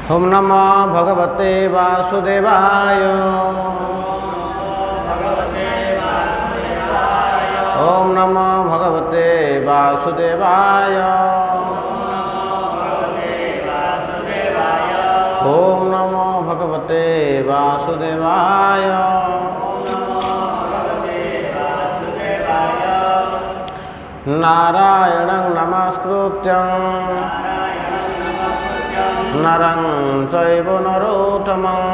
ओम नमो भगवते वासुदेवाय। ओम नमो भगवते वासुदेवाय। ओम नमो भगवते वासुदेवाय। नारायणं नमस्कृत्यं नरं चैव नरोत्तमं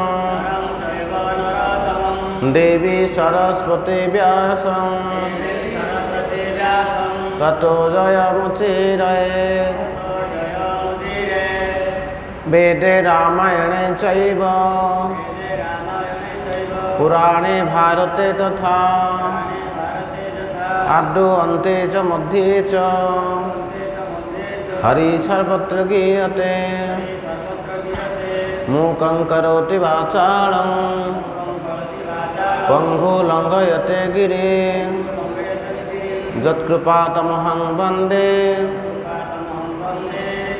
देवी सरस्वती व्यासं ततो जयमुदीरयेत्। वेदे रामायणे चैव पुराणे भारते तथा आदौ अन्ते च मध्ये च हरि सर्वत्र गीयते। मूकं करोति वाचालं पङ्गुं लङ्घयते गिरिं यत्कृपातमहं वन्दे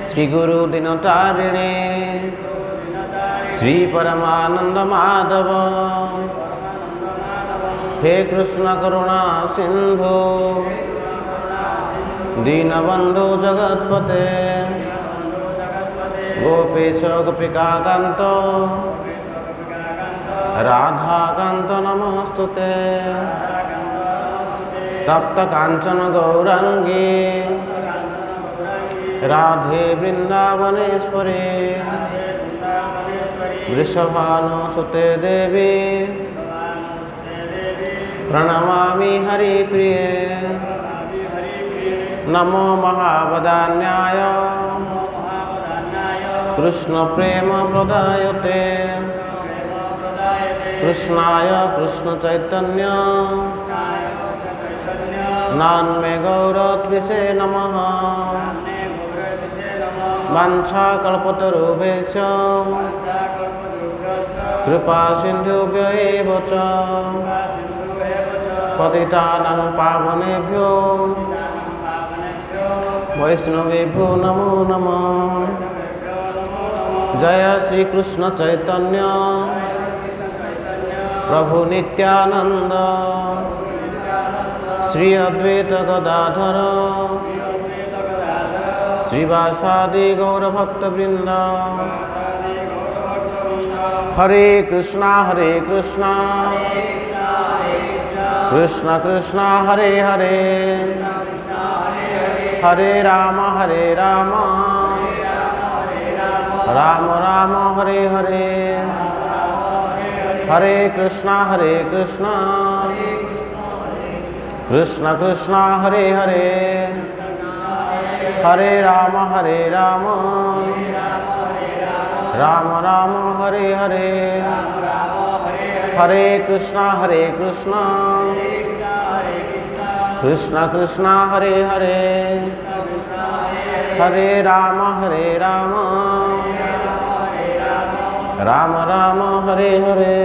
श्रीगुरुदीनतारिणे श्रीपरमानन्दमाधव। हे कृष्ण करुणा सिंधु दीनबंधु जगत्पते गोपेश गोपिकाकांत राधाकांत नमोस्तुते। तप्त कांचन गौरांगी राधे वृंदावनेश्वरी वृषभानुसुते देवी प्रणमामि हरिप्रिये। नमो महावदान्याय कृष्ण प्रेम प्रदायते कृष्णाय कृष्ण चैतन्य नान्मे गौरत्विषे नमः। वाञ्छाकल्पतरुभ्यश्च कृपा सिन्धुभ्य एव च पतितानां पावनेभ्यो वैष्णवेभ्यो नमो नमः। जय श्री कृष्ण चैतन्य प्रभु नित्यानंद श्री अद्वैत गदाधर श्रीवासादि गौरभक्तवृंद। हरे कृष्णा कृष्ण कृष्ण हरे हरे हरे राम राम राम हरे हरे। हरे कृष्णा कृष्ण कृष्ण हरे हरे हरे राम राम राम हरे हरे। हरे कृष्णा कृष्ण कृष्ण हरे हरे हरे राम राम राम हरे हरे।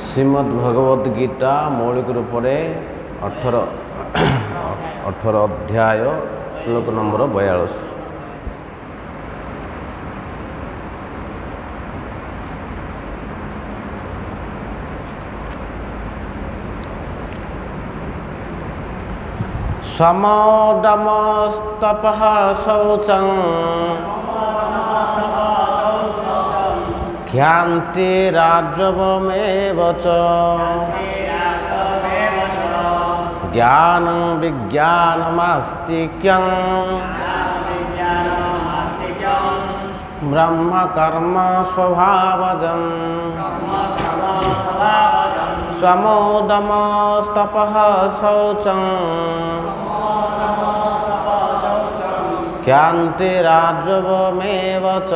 श्रीमद् भगवद गीता मौलिक रूप से 18 अध्याय श्लोक नंबर 42। समोदमस्तपः शौचं क्षान्तिरार्जवमेव च ज्ञानं विज्ञानमास्तिक्यं ब्रह्म कर्म स्वभावजं। समोदमस्तपः शौचं क्षान्तिरार्जवमेव च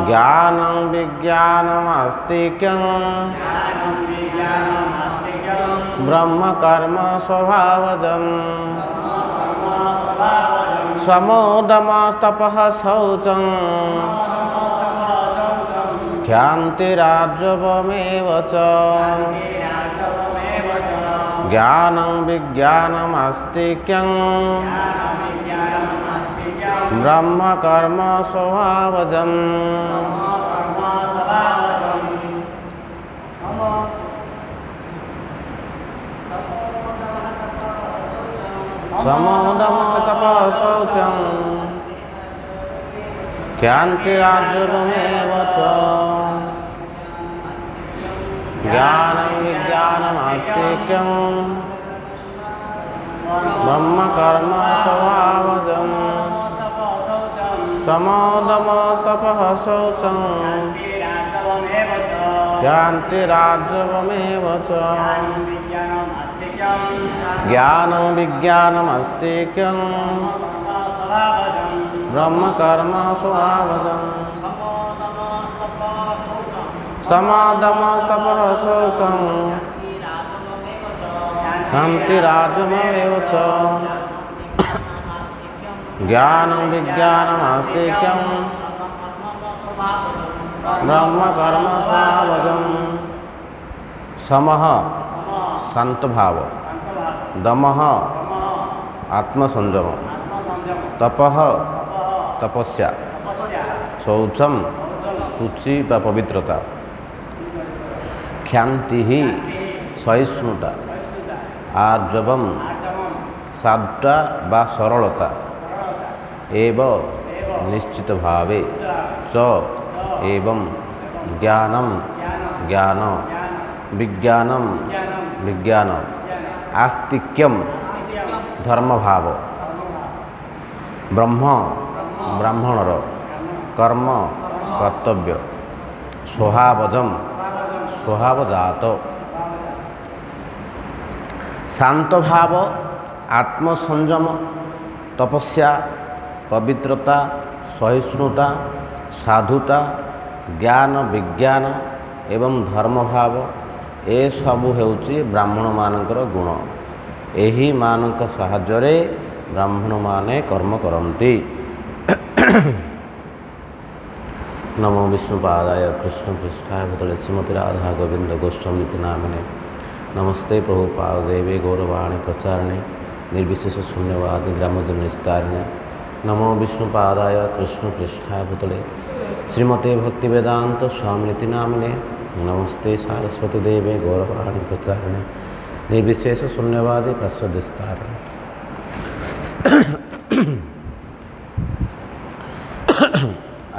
ज्ञानं विज्ञानमास्तिक्यं ब्रह्म कर्म स्वभावजं। समोदमस्तपः शौचं क्षान्तिरार्जवमेव च ज्ञानं विज्ञानमस्तिक्यं ब्रह्म कर्म स्वभावजम् समोदम तपः शौचं क्षान्तिरार्जवमेव च ज्ञानं विज्ञानमस्तिक्यं ब्रह्म कर्म स्वभावजम् समोदम तपः शौचं क्षान्तिरार्जवमेव च ज्ञानं विज्ञानमस्तिक्यं ब्रह्म कर्म स्वभावजम् समादमस्तपः शौचं क्षान्तिरार्जवमेव च ज्ञानं विज्ञानमस्तिक्यं ब्रह्म कर्म स्वभावजम् समः शांत भाव, दमः आत्मसंयम, तपः तपस्या, शौचम शुचि व पवित्रता, क्षांति सहिष्णुता, आर्जवम साधुता व सरलता, एव निश्चित भावे च एवं ज्ञानम ज्ञान विज्ञानम विज्ञान आस्तिक्यम धर्म भाव ब्रह्म ब्राह्मणर कर्म कर्तव्य स्वभावजम स्वभावजात शांत भाव आत्मसंयम तपस्या पवित्रता सहिष्णुता साधुता ज्ञान विज्ञान एवं धर्म भाव ए सबु हेउची ब्राह्मण मानकर गुण। एही मानक साहाय्य ब्राह्मण माने कर्म करन्ति। नमो विष्णुपादाय कृष्ण पृष्ठाय भूतले श्रीमती राधा गोविंद गोस्वामी नामिने नमस्ते प्रभुपादेवे गौरवाणी प्रचारणे निर्विशेष शून्यवादी ग्रामजन विस्तारिणे नमो विष्णुपादाय कृष्ण पृष्ठाय भूतले श्रीमते भक्तिवेदांत स्वामिनिति नामिने नमस्ते सारस्वती देवे गौरवाणी प्रचारणे निर्विशेष शून्यवादी पार्श्वदिस्तारणे।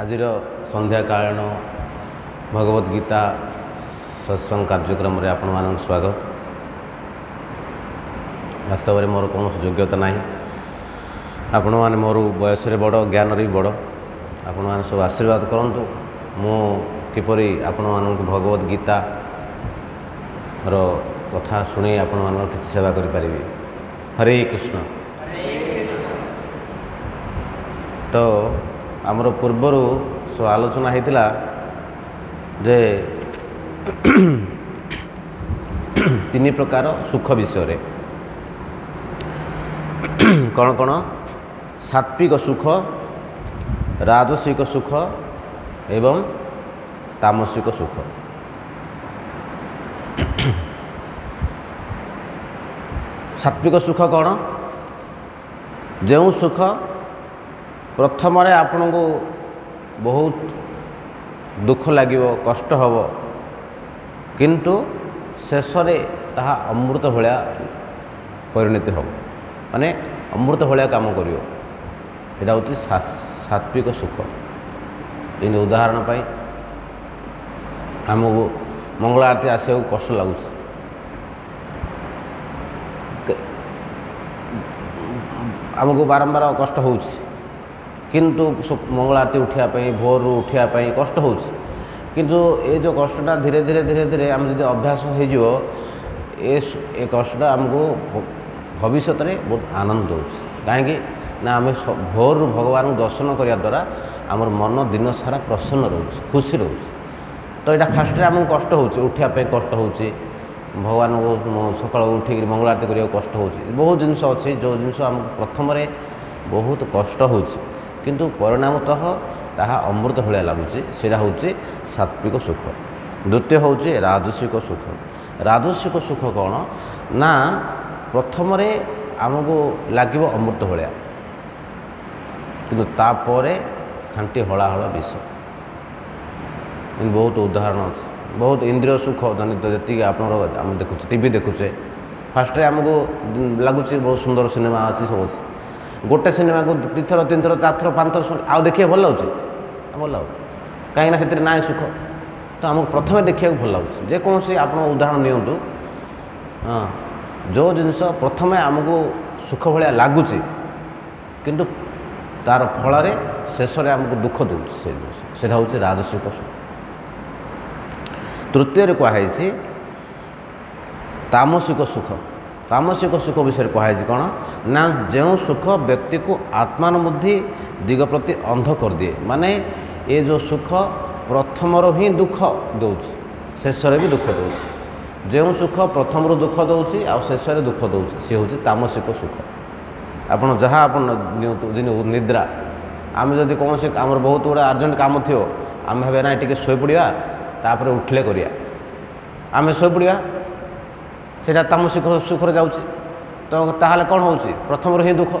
आजिर संध्याकालीन भगवद गीता सत्संग कार्यक्रम रे आपण मानक स्वागत। वास्तव में मोर कौन योग्यता नहीं, आपण मैंने मोर बयस बड़ ज्ञान भी बड़, आपण मैंने सब आशीर्वाद करंतु मु किपरि आपण मानक भगवद गीता रो कथा शुणी आपण मानक किसी सेवा करि परिबी। हरे कृष्ण। तो आमर पूर्वर सो आलोचना होता जे तीन प्रकार सुख विषय रे कौन कौन सात्विक सुख राजसिक सुख एवं तामसिक सुख। सात्विक सुख कौन? जो सुख प्रथम आपण को बहुत दुख लगे कष्ट हम किंतु शेष ताहा अमृत भाया परिणति हो माने अमृत भाया काम करियो। एटा होची सात्विक सुख। इन उदाहरण पाई आमको मंगल आरती आसो कष्ट लगुच, आमको बारंबार कष्ट हो किंतु मंगल आरती उठापी भोर उठापी कष्ट हो किंतु ये जो कष्टा धीरे धीरे धीरे धीरे आम जो अभ्यास हो कष्टा आमको भविष्य में बहुत आनंद दौर कहीं ना आम भोर भगवान दर्शन करने द्वारा आमर मन दिन सारा प्रसन्न रोचे खुशी रोचे। तो यहाँ फास्ट आमको कष्ट हो उठापी कष्ट हो भगवान को सकाल उठिक मंगल आरती करने कष्ट हो बहुत जिनस अच्छे जो जिनस आम प्रथम बहुत कष्ट हो किंतु परिणामतः ताहा अमृत भाया लगुच से हूँ सात्विक सुख। द्वितीय हूँ राजसिक सुख। राजसिक सुख कौन? ନା ପ୍ରଥମରେ ଆମକୁ ଲାଗିବ ଅମୃତ ଭଳିଆ, କିନ୍ତୁ ତାପରେ ଖାଣ୍ଟି ହଳାହଳ ବିଷ। ବହୁତ ଉଦାହରଣ ଅଛି, ବହୁତ ଇନ୍ଦ୍ରିୟ ସୁଖ ଜନିତ ଯେତିକି ଆପଣଙ୍କର ଆମେ ଦେଖୁଛେ, ଟିଭି ଦେଖୁଛେ, ଫାଷ୍ଟରେ ଆମକୁ ଲାଗୁଛି ବହୁତ ସୁନ୍ଦର ସିନେମା ଅଛି, ସବୁ ଅଛି। ଗୋଟେ ସିନେମାକୁ 2 ଥର 3 ଥର 4 ଥର 5 ଥର ଆଉ ଦେଖିବାକୁ ଭଲ ଲାଗୁଛି, ଭଲ ଲାଗୁଛି, କାହିଁକିନା ସେଥିରେ ନାହିଁ ସୁଖ। ତ ଆମକୁ ପ୍ରଥମେ ଦେଖିବାକୁ ଭଲ ଲାଗୁଛି। ଯେକୌଣସି ଆପଣ ଉଦାହରଣ ନିଅନ୍ତୁ, ହଁ, ଯେଉଁ ଜିନିଷ ପ୍ରଥମେ ଆମକୁ ସୁଖ ଭଳିଆ ଲାଗୁଛି କିନ୍ତୁ ତା'ର ଫଳରେ ଶେଷରେ ଆମକୁ ଦୁଃଖ ଦେଉଛି, ସେ ଜିନିଷ ସେଇଟା ହେଉଛି ରାଜସିକ ସୁଖ। ତୃତୀୟରେ କୁହାଯାଇଛି ତାମସିକ ସୁଖ। ତାମସିକ ସୁଖ ବିଷୟରେ କୁହାଯାଇଛି କ'ଣ ନା, ଯେଉଁ ସୁଖ ବ୍ୟକ୍ତିକୁ ଆତ୍ମାନବୁଦ୍ଧି ଦିଗ ପ୍ରତି ଅନ୍ଧ କରିଦିଏ। ମାନେ ଏ ଯେଉଁ ସୁଖ ପ୍ରଥମରୁ ହିଁ ଦୁଃଖ ଦେଉଛି, ଶେଷରେ ବି ଦୁଃଖ ଦେଉଛି। ଯେଉଁ ସୁଖ ପ୍ରଥମରୁ ଦୁଃଖ ଦେଉଛି ଆଉ ଶେଷରେ ଦୁଃଖ ଦେଉଛି, ସେ ହେଉଛି ତାମସିକ ସୁଖ। ଆପଣ ଯାହା ଆପଣ ନିଅନ୍ତୁ, ନିଦ୍ରା, ଆମେ ଯଦି କୌଣସି ଆମର ବହୁତ ଗୁଡ଼ା ଅର୍ଜେଣ୍ଟ କାମ ଥିବ, ଆମେ ଭାବିବା ନାହିଁ ଟିକେ ଶୋଇପଡ଼ିବା, ତାପରେ ଉଠିଲେ କରିବା, ଆମେ ଶୋଇପଡ଼ିବା, ସେଇଟା ତାମସିକ ସୁଖରେ ଯାଉଛି। ତ ତାହେଲେ କ'ଣ ହେଉଛି, ପ୍ରଥମରୁ ହିଁ ଦୁଃଖ,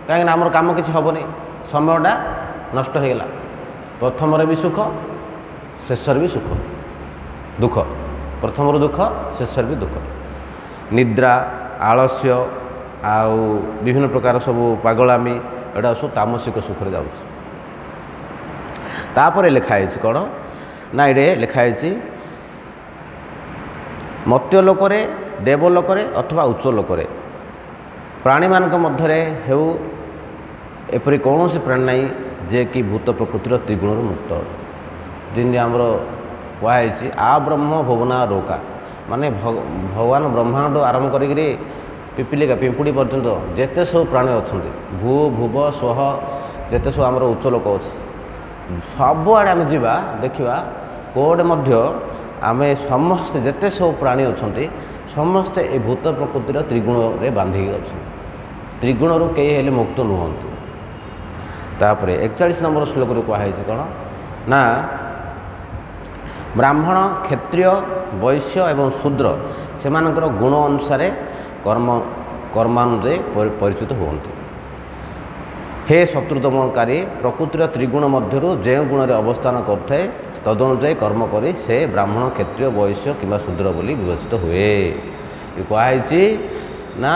କାହିଁକିନା ଆମର କାମ କିଛି ହେବନି, ସମୟଟା ନଷ୍ଟ ହୋଇଗଲା। ପ୍ରଥମରେ ବି ସୁଖ, ଶେଷରେ ବି ସୁଖ, ଦୁଃଖ, ପ୍ରଥମରୁ ଦୁଃଖ, ଶେଷରେ ବି ଦୁଃଖ। ନିଦ୍ରା, ଆଳସ୍ୟ ଆଉ ବିଭିନ୍ନ ପ୍ରକାର ସବୁ ପାଗଳାମୀ, ଏଇଟା ସବୁ ତାମସିକ ସୁଖରେ ଯାଉଛି। ତାପରେ ଲେଖା ହେଇଛି କ'ଣ ନା, ଏଇଠି ଲେଖା ହେଇଛି ମର୍ତ୍ତ୍ୟ ଲୋକରେ, ଦେବଲୋକରେ ଅଥବା ଉଚ୍ଚ ଲୋକରେ, ପ୍ରାଣୀମାନଙ୍କ ମଧ୍ୟରେ ହେଉ ଏପରି କୌଣସି ପ୍ରାଣୀ ନାହିଁ ଯିଏକି ଭୂତ ପ୍ରକୃତିର ତ୍ରିଗୁଣରୁ ମୁକ୍ତ। ଯେମିତି ଆମର କୁହାଯାଇଛି ଆ ବ୍ରହ୍ମ ଭୁବନା ରୋକା, ମାନେ ଭଗବାନ ବ୍ରହ୍ମାଣ୍ଡ ଆରମ୍ଭ କରିକିରି ପିପିଲିକା ପିମ୍ପୁଡ଼ି ପର୍ଯ୍ୟନ୍ତ ଯେତେ ସବୁ ପ୍ରାଣୀ ଅଛନ୍ତି, ଭୂ ଭୁବ ସ୍ୱହ, ଯେତେ ସବୁ ଆମର ଉଚ୍ଚ ଲୋକ ଅଛି, ସବୁଆଡ଼େ ଆମେ ଯିବା ଦେଖିବା, କୋଉଠି ମଧ୍ୟ ଆମେ ସମସ୍ତେ ଯେତେ ସବୁ ପ୍ରାଣୀ ଅଛନ୍ତି ସମସ୍ତେ ଏ ଭୂତ ପ୍ରକୃତିର ତ୍ରିଗୁଣରେ ବାନ୍ଧିକି ଅଛନ୍ତି। ତ୍ରିଗୁଣରୁ କେହି ହେଲେ ମୁକ୍ତ ନୁହନ୍ତି। ତାପରେ 41 ନମ୍ବର ଶ୍ଲୋକରେ କୁହାଯାଇଛି କ'ଣ ନା, ବ୍ରାହ୍ମଣ, କ୍ଷତ୍ରିୟ, ବୈଶ୍ୟ ଏବଂ ଶୂଦ୍ର ସେମାନଙ୍କର ଗୁଣ ଅନୁସାରେ କର୍ମାନୁଯାୟୀ ପରିଚିତ ହୁଅନ୍ତି। ହେ ଶତ୍ରୁଦମନକାରୀ, ପ୍ରକୃତିର ତ୍ରିଗୁଣ ମଧ୍ୟରୁ ଯେଉଁ ଗୁଣରେ ଅବସ୍ଥାନ କରୁଥାଏ ତଦନୁଯାୟୀ କର୍ମ କରି ସେ ବ୍ରାହ୍ମଣ, କ୍ଷତ୍ରିୟ, ବୈଶ୍ୟ କିମ୍ବା ଶୂଦ୍ର ବୋଲି ବିବେଚିତ ହୁଏ। ଏ କୁହାଯାଇଛି ନା,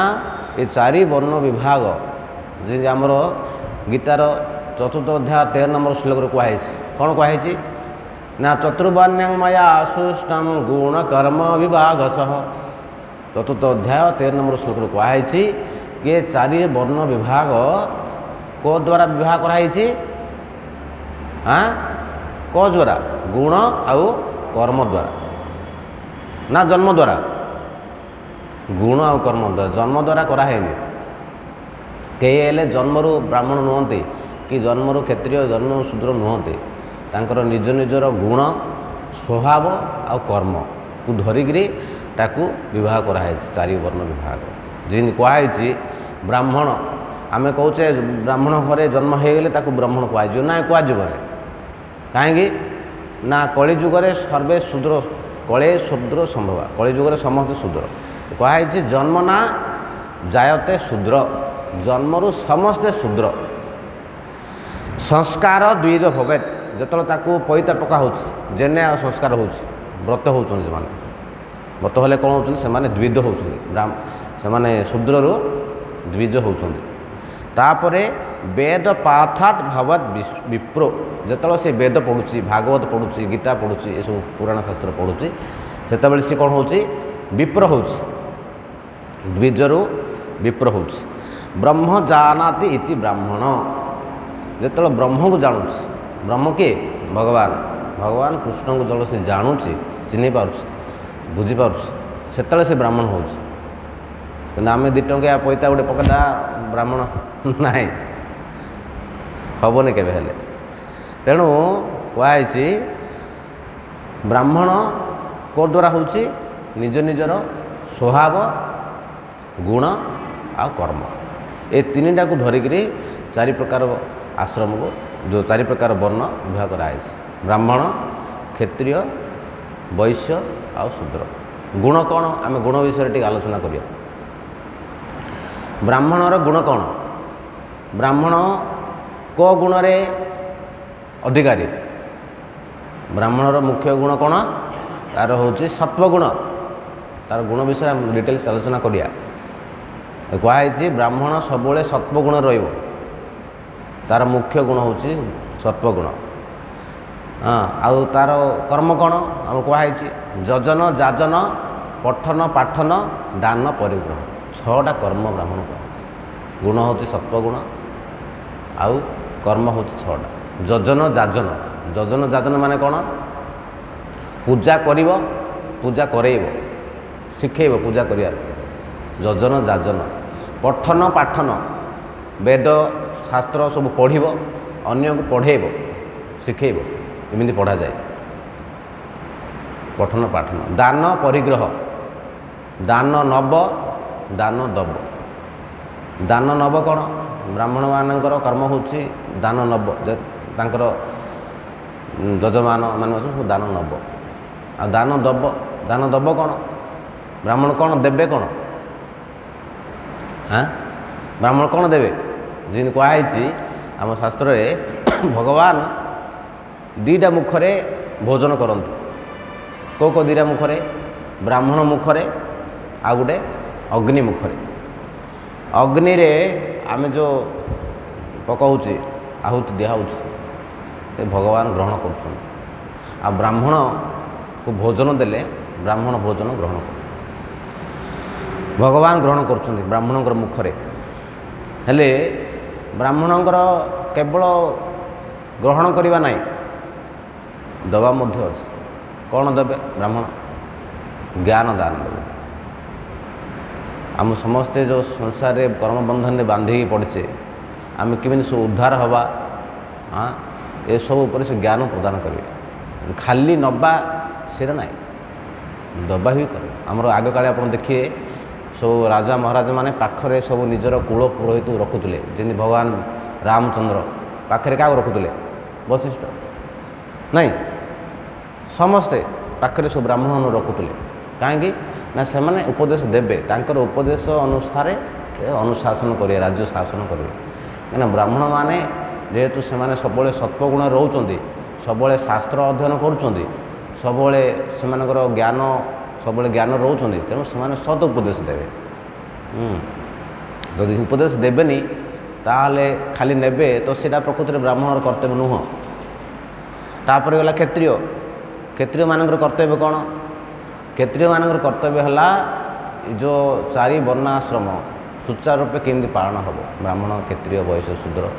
ଏ 4 ବର୍ଣ୍ଣ ବିଭାଗ ଯେମିତି ଆମର ଗୀତାର 4th ଅଧ୍ୟାୟ 13 ନମ୍ବର ଶ୍ଲୋକରେ କୁହାଯାଇଛି। କ'ଣ କୁହାଯାଇଛି ନା, ଚତୁର୍ବର୍ଣ୍ଣ୍ୟଂ ମୟା ସୃଷ୍ଟଂ ଗୁଣ କର୍ମ ବିଭାଗ ସହ। 4th ଅଧ୍ୟାୟ 13 ନମ୍ବର ଶ୍ଲୋକରେ କୁହାଯାଇଛି କି 4 ବର୍ଣ୍ଣ ବିଭାଗ କେଉଁ ଦ୍ୱାରା ବିଭାଗ କରାହେଇଛି? କେଉଁ ଦ୍ୱାରା? ଗୁଣ ଆଉ କର୍ମ ଦ୍ୱାରା ନା ଜନ୍ମ ଦ୍ୱାରା? ଗୁଣ ଆଉ କର୍ମ ଦ୍ୱାରା। ଜନ୍ମ ଦ୍ୱାରା କରାହେଇନି। କେହି ହେଲେ ଜନ୍ମରୁ ବ୍ରାହ୍ମଣ ନୁହନ୍ତି କି ଜନ୍ମରୁ କ୍ଷତ୍ରିୟ, ଜନ୍ମରୁ ଶୂଦ୍ର ନୁହନ୍ତି। ତାଙ୍କର ନିଜ ନିଜର ଗୁଣ, ସ୍ୱଭାବ ଆଉ କର୍ମକୁ ଧରିକିରି ତାକୁ ବିବାହ କରାହେଇଛି, 4 ବର୍ଣ୍ଣ ବିଭାଗ। ଯେମିତି କୁହାହେଇଛି ବ୍ରାହ୍ମଣ, ଆମେ କହୁଛେ ବ୍ରାହ୍ମଣ ଘରେ ଜନ୍ମ ହୋଇଗଲେ ତାକୁ ବ୍ରାହ୍ମଣ କୁହାଯିବ, ନାଇଁ କୁହାଯିବନି। କାହିଁକି ନା କଳିଯୁଗରେ ସର୍ବେ ଶୂଦ୍ର, କଳେ ଶୂଦ୍ର ସମ୍ଭବ, କଳିଯୁଗରେ ସମସ୍ତେ ଶୂଦ୍ର। କୁହାହେଇଛି ଜନ୍ମ ନା ଜାୟତେ ଶୂଦ୍ର, ଜନ୍ମରୁ ସମସ୍ତେ ଶୂଦ୍ର। ସଂସ୍କାର ଦ୍ୱିଜ ଭବେତ, ଯେତେବେଳେ ତାକୁ ପଇତା ପକା ହେଉଛି, ଜେନେ ଆଉ ସଂସ୍କାର ହେଉଛି, ବ୍ରତ ହେଉଛନ୍ତି ସେମାନେ, ବ୍ରତ ହେଲେ କ'ଣ ହେଉଛନ୍ତି ସେମାନେ ଦ୍ୱିଜ ହେଉଛନ୍ତି, ସେମାନେ ଶୂଦ୍ରରୁ ଦ୍ୱିଜ ହେଉଛନ୍ତି। ତାପରେ ବେଦ ପାଠାତ୍ ଭବତ୍ ବିପ୍ର, ଯେତେବେଳେ ସେ ବେଦ ପଢ଼ୁଛି, ଭାଗବତ ପଢ଼ୁଛି, ଗୀତା ପଢ଼ୁଛି, ଏସବୁ ପୁରାଣ ଶାସ୍ତ୍ର ପଢ଼ୁଛି, ସେତେବେଳେ ସେ କ'ଣ ହେଉଛି? ବିପ୍ର ହେଉଛି, ଦ୍ୱିଜରୁ ବିପ୍ର ହେଉଛି। ବ୍ରହ୍ମ ଜାନାତି ଇତି ବ୍ରାହ୍ମଣ, ଯେତେବେଳେ ବ୍ରହ୍ମକୁ ଜାଣୁଛି, ବ୍ରହ୍ମ କିଏ? ଭଗବାନ, ଭଗବାନ କୃଷ୍ଣଙ୍କୁ ଯେତେବେଳେ ସେ ଜାଣୁଛି, ଚିହ୍ନି ପାରୁଛି, ବୁଝିପାରୁଛି, ସେତେବେଳେ ସେ ବ୍ରାହ୍ମଣ ହେଉଛି। କିନ୍ତୁ ଆମେ 2 ଟଙ୍କିଆ ପଇତା ଗୋଟେ ପକେଇଦା ବ୍ରାହ୍ମଣ ନାହିଁ, ହେବନି କେବେ ହେଲେ। ତେଣୁ କୁହାଯାଇଛି ବ୍ରାହ୍ମଣ କେଉଁ ଦ୍ୱାରା ହେଉଛି? ନିଜ ନିଜର ସ୍ୱଭାବ, ଗୁଣ ଆଉ କର୍ମ, ଏ 3ଟାକୁ ଧରିକିରି 4 ପ୍ରକାର ଆଶ୍ରମକୁ, ଯେଉଁ 4 ପ୍ରକାର ବର୍ଣ୍ଣ ବିଭାଗ କରାଯାଇଛି, ବ୍ରାହ୍ମଣ, କ୍ଷତ୍ରିୟ, ବୈଶ୍ୟ ଆଉ ଶୂଦ୍ର। गुण कौन आम गुण विषय टी आलोचना करिया ब्राह्मणर गुण कौन ब्राह्मण को गुण रे अधिकारी ब्राह्मणर मुख्य गुण कौन तार होची सत्वगुण तार गुण विषय डिटेल्स आलोचना करिया कहुई ब्राह्मण सब सत्वगुण रहिबो तार मुख्य गुण होची सत्वगुण हाँ आउ तार कर्म कौन आम कहुई यजन जाजन पठन पाठन दान परिग्रह 6टा कर्म ब्राह्मण कहुई गुण होची सत्वगुण आउ कर्म होची 6टा यजन जाजन यजन जाजन माने कौन पूजा करिव पूजा करेइब शिखेइब पूजा करिया यजन जाजन पठन पाठन वेद शास्त्र सब पढ़िब अन्य को पढ़ेब शिखेइब एमती पढ़ा जाए पठन पाठन दान परिग्रह दान नब दान दब दान नब कौन ब्राह्मण मानकर कर्म होची दान नब तांकर यजमान मान दान नब आ दान दब कौन ब्राह्मण कौन देवे कौन हाँ ब्राह्मण कौन देवे जिन कहुई आम शास्त्र भगवान 2टा मुखरे भोजन करते को 2टा मुखरे ब्राह्मण मुखरे आ गोटे अग्नि मुखरे अग्नि रे आमे जो पकाउची आहुति दिया भगवान ग्रहण कर ब्राह्मण को भोजन देले ब्राह्मण भोजन ग्रहण कर भगवान ग्रहण कर ब्राह्मणकर मुखरे हेले ब्राह्मणकर केवल ग्रहण करवा नहीं दवा मध्य अच्छे कौन देवे ब्राह्मण ज्ञान दान देवे आम समस्ते जो संसार कर्म बंधन बांधिकी पड़े आम केमी सब उद्धार हवा हाँ ये सब उपर से ज्ञान प्रदान करेंगे खाली नवा से ना दबा भी कर आमर आग काले आप देखिए सब राजा महाराज माने पाखरे सब निजर कूल पुरोहित रखुले जमी भगवान रामचंद्र पाखरे क्या रखुले वशिष्ठ नहीं समस्ते पाखरे सब ब्राह्मण रखुले कहीं ना से उपदेश देवे तांकर उपदेश अनुसार अनुशासन करेंगे राज्य शासन करेंगे कहीं ब्राह्मण माने जेहेतु से सब सत्वगुण रोचंदी सब शास्त्र अध्ययन करुँच सब ज्ञान सब ज्ञान रोचंदी तेणु से सत उपदेश देवे जदि उपदेश देवेनी ताहले खाली नेबे तो सीटा प्रकृति ब्राह्मणर कर्तव्य नुह तापर गला क्षत्रिय क्षत्रिय मानकर कर्तव्य कौन क्षत्रिय मानकर कर्तव्य है जो 4 वर्णाश्रम सुचारू रूपे केमती पालन हम ब्राह्मण क्षत्रिय वैश्य शूद्र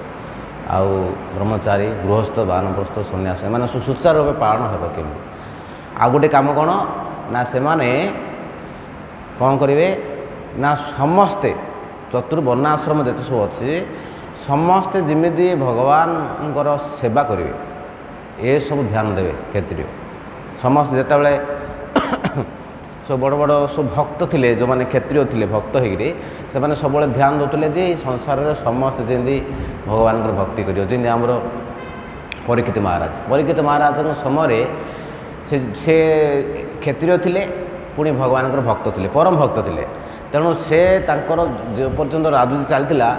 आउ ब्रह्मचारी गृहस्थ बानप्रस्थ सन्यास एम सुचारू रूपे पालन हम केमती आ गोटे कम कौन ना से कौन करेंगे ना समस्ते चतुर्वर्णाश्रम जिते सब अच्छे समस्ते जमी भगवान सेवा करेंगे ये सब ध्यान देवे क्षत्रिय समस्ते जिते सब बड़ बड़ सब भक्त थे जो मैंने क्षत्रिय थे भक्त होगी से सब ध्यान देते जे संसार समस्ते जमी भगवान भक्ति कर जमी आमर परीक्षित महाराज समय से क्षत्रिय थे पुणी भगवान भक्त थे परम भक्त थे तेणु से जो पर्यंत राजनीति चलता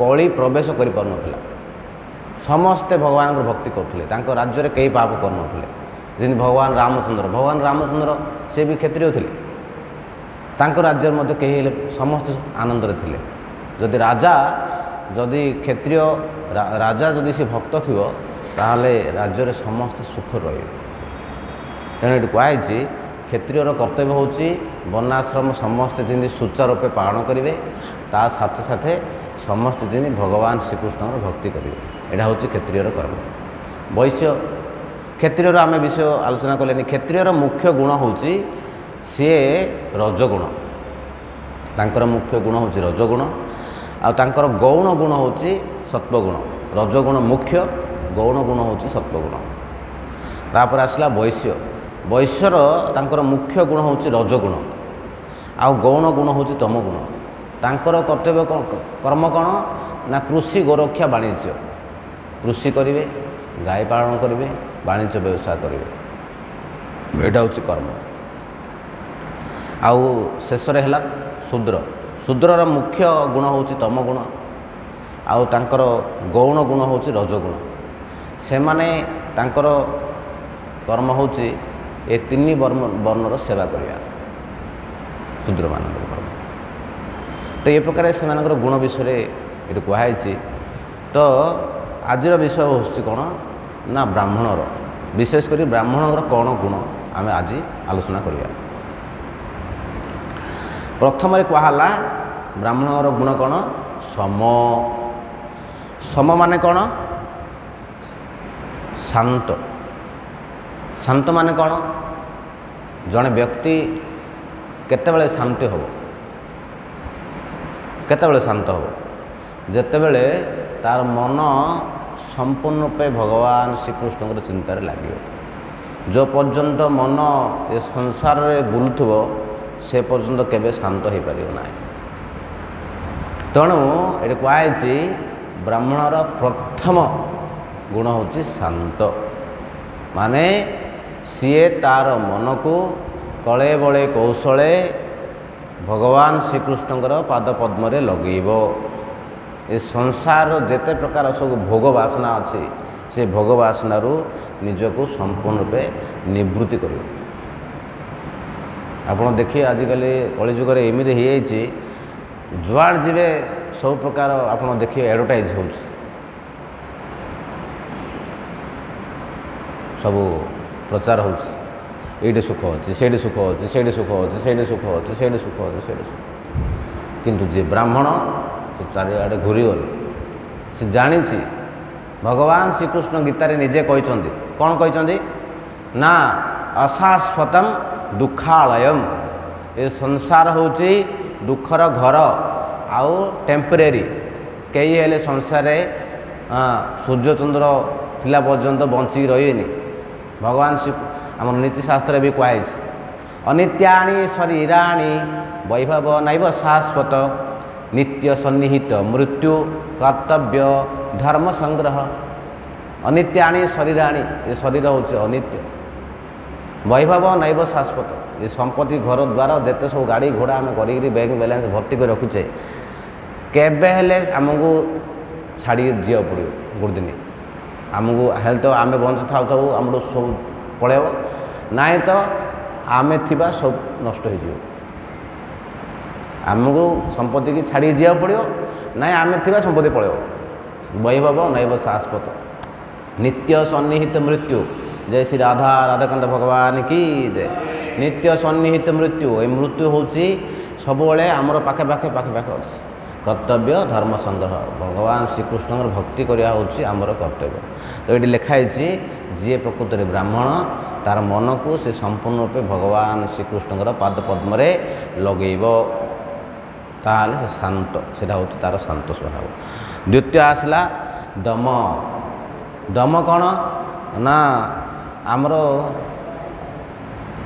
कली प्रवेश कर पार समस्ते भगवान भक्ति करुले राज्य में कई पाप कर जमी भगवान रामचंद्र से भी क्षत्रिय थे राज्य में कहीं समस्ते आनंद थे जदि राजा जदि क्षत्रिय राजा जदि से भक्त थी ताहले राज्य में समस्ते सुख रे तेणु ये कहुई क्षत्रियर कर्तव्य होची वर्णाश्रम समस्ते जमी सुचारू रूपे पालन करेंगे ता साथे साथे समस्ते जमी भगवान श्रीकृष्ण भक्ति करेंगे यहाँ हूँ क्षत्रियर कर्म वैश्य क्षत्रियर आम विषय आलोचना कले क्षत्रियर मुख्य गुण हूँ सी रजगुण तांकर मुख्य गुण हूँ रजगुण आर गौण गुण हूँ सत्वगुण रजगुण मुख्य गौण गुण हूँ सत्वगुण तापर आसला वैश्य वैश्यर तांकर मुख्य गुण हूँ रजगुण आउ गौण गुण हूँ तमगुण तांकर कर्तव्य कर्म कौन ना कृषि गोरक्षा वाणिज्य कृषि करेंगे गाय पालन करेंगे वाणिज्य व्यवसाय करेंगे यहाँ हूँ कर्म ଆଉ ଶେଷରେ ହେଲା ଶୂଦ୍ର। ଶୂଦ୍ରର ମୁଖ୍ୟ ଗୁଣ ହେଉଛି ତମ ଗୁଣ, ଆଉ ତାଙ୍କର ଗୌଣ ଗୁଣ ହେଉଛି ରଜଗୁଣ। ସେମାନେ ତାଙ୍କର କର୍ମ ହେଉଛି ଏ ତିନି ବର୍ଣ୍ଣର ସେବା କରିବା, ଶୂଦ୍ରମାନଙ୍କର କର୍ମ। ତ ଏ ପ୍ରକାର ସେମାନଙ୍କର ଗୁଣ ବିଷୟରେ ଏଠି କୁହାଯାଇଛି। ତ ଆଜିର ବିଷୟ ହେଉଛି କ'ଣ ନା ବ୍ରାହ୍ମଣର, ବିଶେଷ କରି ବ୍ରାହ୍ମଣଙ୍କର କ'ଣ ଗୁଣ ଆମେ ଆଜି ଆଲୋଚନା କରିବା। ପ୍ରଥମରେ କୁହାହେଲା ବ୍ରାହ୍ମଣର ଗୁଣ କ'ଣ? ସମ। ସମ ମାନେ କ'ଣ? ଶାନ୍ତ। ଶାନ୍ତ ମାନେ କ'ଣ? ଜଣେ ବ୍ୟକ୍ତି କେତେବେଳେ ଶାନ୍ତି ହେବ? କେତେବେଳେ ଶାନ୍ତ ହେବ? ଯେତେବେଳେ ତାର ମନ ସମ୍ପୂର୍ଣ୍ଣ ରୂପେ ଭଗବାନ ଶ୍ରୀକୃଷ୍ଣଙ୍କର ଚିନ୍ତାରେ ଲାଗିବ। ଯେଉଁ ପର୍ଯ୍ୟନ୍ତ ମନ ଏ ସଂସାରରେ ବୁଲୁଥିବ ସେ ପର୍ଯ୍ୟନ୍ତ କେବେ ଶାନ୍ତ ହୋଇପାରିବ ନାହିଁ। ତେଣୁ ଏଠି କୁହାଯାଇଛି ବ୍ରାହ୍ମଣର ପ୍ରଥମ ଗୁଣ ହେଉଛି ଶାନ୍ତ। ମାନେ ସିଏ ତାର ମନକୁ କଳେ ବଳେ କୌଶଳେ ଭଗବାନ ଶ୍ରୀକୃଷ୍ଣଙ୍କର ପାଦ ପଦ୍ମରେ ଲଗେଇବ। ଏ ସଂସାରର ଯେତେ ପ୍ରକାର ସବୁ ଭୋଗ ବାସନା ଅଛି ସେ ଭୋଗ ବାସନାରୁ ନିଜକୁ ସମ୍ପୂର୍ଣ୍ଣ ରୂପେ ନିବୃତ୍ତି କରିବ। ଆପଣ ଦେଖିବେ ଆଜିକାଲି କଳିଯୁଗରେ ଏମିତି ହେଇଯାଇଛି, ଯୁଆଡ଼େ ଯିବେ ସବୁ ପ୍ରକାର ଆପଣ ଦେଖିବେ ଆଡ଼ଭର୍ଟାଇଜ୍ ହେଉଛି, ସବୁ ପ୍ରଚାର ହେଉଛି, ଏଇଠି ସୁଖ ଅଛି, ସେଇଠି ସୁଖ ଅଛି, ସେଇଠି ସୁଖ ଅଛି, ସେଇଠି ସୁଖ ଅଛି, ସେଇଠି ସୁଖ ଅଛି, ସେଇଠି ସୁଖ। କିନ୍ତୁ ଯିଏ ବ୍ରାହ୍ମଣ ସେ ଚାରିଆଡ଼େ ଘୂରିଗଲେ, ସେ ଜାଣିଛି ଭଗବାନ ଶ୍ରୀକୃଷ୍ଣ ଗୀତାରେ ନିଜେ କହିଛନ୍ତି, କ'ଣ କହିଛନ୍ତି ନା ଅଶାଶ୍ୱତମ୍ ଦୁଃଖାଳୟମ୍। ଏ ସଂସାର ହେଉଛି ଦୁଃଖର ଘର, ଆଉ ଟେମ୍ପୋରାରୀ। କେହି ହେଲେ ସଂସାରରେ ସୂର୍ଯ୍ୟଚନ୍ଦ୍ର ଥିଲା ପର୍ଯ୍ୟନ୍ତ ବଞ୍ଚିକି ରହିବେନି। ଭଗବାନ ଶ୍ରୀ ଆମର ନୀତିଶାସ୍ତ୍ରରେ ବି କୁହାଯାଇଛି ଅନିତ୍ୟାଣି ଶରୀରାଣି ବୈଭବ ନୈବ ଶାଶ୍ୱତ ନିତ୍ୟ ସନ୍ନିହିତ ମୃତ୍ୟୁ କର୍ତ୍ତବ୍ୟ ଧର୍ମ ସଂଗ୍ରହ। ଅନିତ୍ୟାଣି ଶରୀରାଣି, ଏ ଶରୀର ହେଉଛି ଅନିତ୍ୟ। ବୈଭବ ନୈବ ଶାଶ୍ୱତ, ଏ ସମ୍ପତ୍ତି ଘର ଦ୍ୱାର ଯେତେ ସବୁ ଗାଡ଼ି ଘୋଡ଼ା ଆମେ କରିକିରି ବ୍ୟାଙ୍କ ବାଲାନ୍ସ ଭର୍ତ୍ତି କରି ରଖୁଛେ, କେବେ ହେଲେ ଆମକୁ ଛାଡ଼ିକି ଯିବାକୁ ପଡ଼ିବ ଗୋଟେ ଦିନ। ଆମକୁ ହେଲେ ତ ଆମେ ବଞ୍ଚି ଥାଉ ଥାଉ ଆମଠୁ ସବୁ ପଳେଇବ, ନାଇଁ ତ ଆମେ ଥିବା ସବୁ ନଷ୍ଟ ହୋଇଯିବ। ଆମକୁ ସମ୍ପତ୍ତିକି ଛାଡ଼ିକି ଯିବାକୁ ପଡ଼ିବ, ନାଇଁ ଆମେ ଥିବା ସମ୍ପତ୍ତି ପଳେଇବ। ବୈଭବ ନୈବ ଶାଶ୍ୱତ ନିତ୍ୟ ସନ୍ନିହିତ ମୃତ୍ୟୁ। ଜୟ ଶ୍ରୀ ରାଧା ରାଧାକାନ୍ତ ଭଗବାନ କି ଜୟ। ନିତ୍ୟ ସନ୍ନିହିତ ମୃତ୍ୟୁ, ଏ ମୃତ୍ୟୁ ହେଉଛି ସବୁବେଳେ ଆମର ପାଖେ ପାଖେ ପାଖେ ପାଖେ ଅଛି। କର୍ତ୍ତବ୍ୟ ଧର୍ମ ସଂଗ୍ରହ, ଭଗବାନ ଶ୍ରୀକୃଷ୍ଣଙ୍କର ଭକ୍ତି କରିବା ହେଉଛି ଆମର କର୍ତ୍ତବ୍ୟ। ତ ଏଠି ଲେଖା ହେଇଛି ଯିଏ ପ୍ରକୃତରେ ବ୍ରାହ୍ମଣ ତାର ମନକୁ ସେ ସମ୍ପୂର୍ଣ୍ଣ ରୂପେ ଭଗବାନ ଶ୍ରୀକୃଷ୍ଣଙ୍କର ପାଦ ପଦ୍ମରେ ଲଗେଇବ, ତାହେଲେ ସେ ଶାନ୍ତ, ସେଇଟା ହେଉଛି ତାର ଶାନ୍ତ ସ୍ୱଭାବ। ଦ୍ୱିତୀୟ ଆସିଲା ଦମ। ଦମ କ'ଣ ନା ଆମର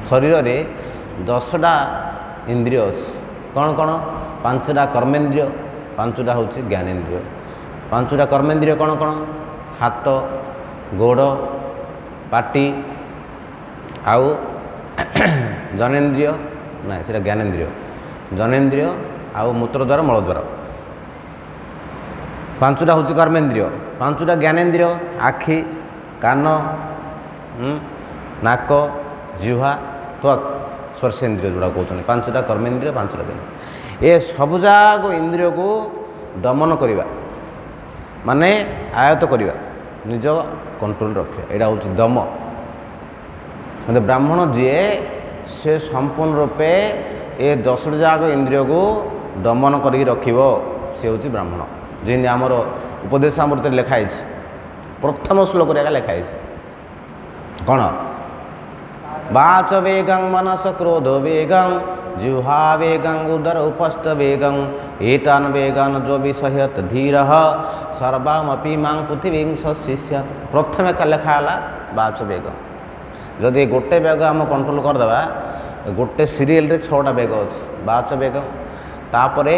ଶରୀରରେ 10ଟା ଇନ୍ଦ୍ରିୟ ଅଛି। କ'ଣ କ'ଣ? 5ଟା କର୍ମେନ୍ଦ୍ରିୟ, 5ଟା ହେଉଛି ଜ୍ଞାନେନ୍ଦ୍ରିୟ। 5ଟା କର୍ମେନ୍ଦ୍ରିୟ କ'ଣ କ'ଣ? ହାତ, ଗୋଡ଼, ପାଟି, ଆଉ ଜନେନ୍ଦ୍ରିୟ, ନାଇଁ ସେଇଟା ଜ୍ଞାନେନ୍ଦ୍ରିୟ। ଜନେନ୍ଦ୍ରିୟ ଆଉ ମୂତ୍ରଦ୍ୱାର ମଳଦ୍ୱାର। 5ଟା ହେଉଛି କର୍ମେନ୍ଦ୍ରିୟ। 5ଟା ଜ୍ଞାନେନ୍ଦ୍ରିୟ ଆଖି, କାନ, ନାକ, ଜିହ୍ୱା, ତ୍ୱକ୍, ସ୍ପର୍ଶେନ୍ଦ୍ରିୟ ଯେଉଁଟା କହୁଛନ୍ତି। 5ଟା କର୍ମେନ୍ଦ୍ରିୟ, 5ଟା ଜ୍ଞାନେନ୍ଦ୍ରିୟ। ଏ ସବୁଯାକ ଇନ୍ଦ୍ରିୟକୁ ଦମନ କରିବା ମାନେ ଆୟତ୍ତ କରିବା, ନିଜ କଣ୍ଟ୍ରୋଲ ରଖିବା, ଏଇଟା ହେଉଛି ଦମ। କିନ୍ତୁ ବ୍ରାହ୍ମଣ ଯିଏ ସେ ସମ୍ପୂର୍ଣ୍ଣ ରୂପେ ଏ 10ଟି ଯାକ ଇନ୍ଦ୍ରିୟକୁ ଦମନ କରିକି ରଖିବ, ସେ ହେଉଛି ବ୍ରାହ୍ମଣ। ଯେମିତି ଆମର ଉପଦେଶାମୃତରେ ଲେଖା ହେଇଛି, ପ୍ରଥମ ଶ୍ଲୋକରେ ଏକା ଲେଖା ହେଇଛି କ'ଣ? ବାଚ ବେଗଂ ମନସ କ୍ରୋଧ ବେଗଂ ଜିହ୍ୱା ବେଗଂ ଉଦର ଉପସ୍ଥ ବେଗଂ ଏତାନ୍ ବେଗାନ୍ ଯୋ ବିଷୟତ୍ ଧୀରଃ ସର୍ବାମପି ମାଂ ପୃଥିବୀଂ ସଶିଷ୍ୟତ୍। ପ୍ରଥମେ ଲେଖା ହେଲା ବାଚ ବେଗ। ଯଦି ଗୋଟେ ବେଗ ଆମ କଣ୍ଟ୍ରୋଲ କରିଦେବା, ଗୋଟେ ସିରିଏଲରେ 6ଟା ବେଗ ଅଛି। ବାଚ ବେଗ, ତାପରେ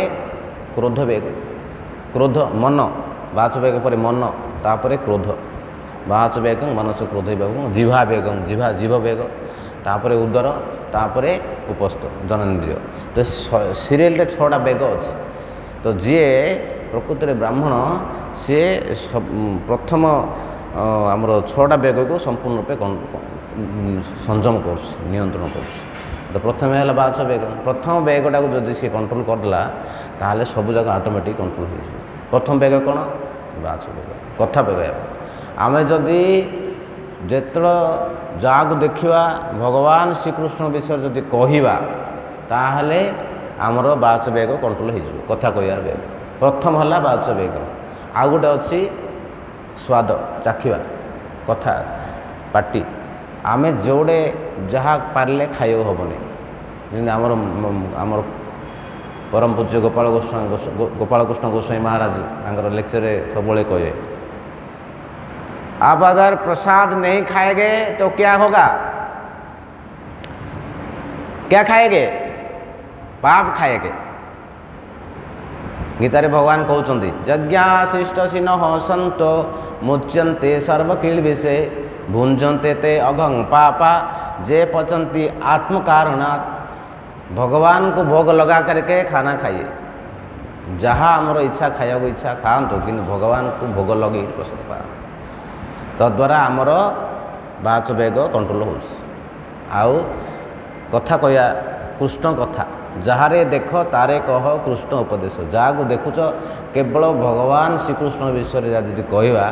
କ୍ରୋଧ ବେଗ, କ୍ରୋଧ ମନ, ବାଚ ବେଗ ପରେ ମନ, ତାପରେ କ୍ରୋଧ। ବାଚ ବେଗଂ ମନସ କ୍ରୋଧ ବେଗଂ ଜିହ୍ୱା ବେଗଂ, ଜିହ୍ୱା ବେଗ, तापर उदर तापर उपस्थ जननेन्द्रिय तो सीरियल 6टा बेग अच्छे तो जी प्रकृत में ब्राह्मण सी प्रथम आमर 6टा बेग को संपूर्ण रूपे संयम कर नियंत्रण कर तो प्रथम है बाच बेग प्रथम बेगटा को जब सी कंट्रोल करदेला ताहले सब जगह ऑटोमेटिक कंट्रोल हो प्रथम बेग कौन बाच बेग कथा बेग आम जदि जेतल जहाँ देखा भगवान श्रीकृष्ण विषय जदि कहवा ताहले आमर बाच बेग कंट्रोल हो कथा कहर बेग प्रथम है बाच बेग आउ गोटे अच्छी स्वाद चाखा कथा पाटी आमे जोड़े जहाँ पारे खाई हेनी जमी आमर परम पूज्य गोपाल कृष्ण गोस्वामी महाराज आंकर लेक्चर सब कहे आप अगर प्रसाद नहीं खाएंगे तो क्या होगा क्या खाएंगे पाप खाएंगे गीता रे भगवान कहते यज्ञाशिष्ट सिन सत मुच्यंते सर्वकील विषय भुंजंते ते अघं पापा जे पचंती आत्म कारणात् भगवान को भोग लगा करके खाना खाइए जहाँ आमर इच्छा खाया इच्छा खातु कि भगवान को भोग लगे प्रसाद पा तद्वारा आमर बाच बेग कंट्रोल हो कथा कहया कृष्ण कथा जहाँ देख तारे कह कृष्ण उपदेश जहाँ को देखुच केवल भगवान श्रीकृष्ण विषय जब कहवा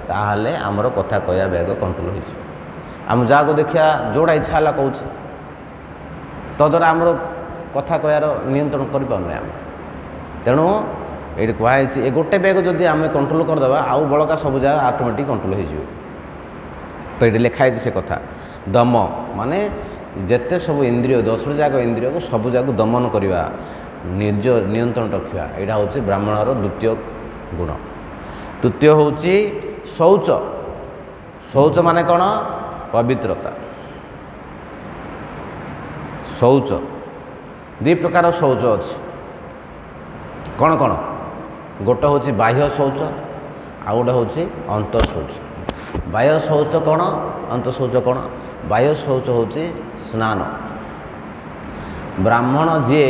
ताहले आमर कथा कहया बेग कंट्रोल हो आम जहाँ को देखा जोड़ा इच्छा है कौच तद्वारा आमर कथा कहर नियंत्रण करें तेणु ये कहुई ए गोटे बेग जदि आम कंट्रोल करदे आउ बड़का सब जगह ऑटोमेटिक कंट्रोल हो तो ये लिखाई से कथा दम माने जेते सब इंद्रिय 10 जाक इंद्रिय को सब जाक दमन करवा निज नियंत्रण रखा यहाँ हूँ ब्राह्मणर द्वितीय गुण तृतीय हूँ शौच शौच माने कौन पवित्रता शौच दी प्रकार शौच अच्छे कौन कौन गोटे हूँ बाह्य शौच आउ गोटे हूँ अंत शौच बाह्य शौच कौन अंत शौच कौन बाह्य शौच हूँ स्नान ब्राह्मण जी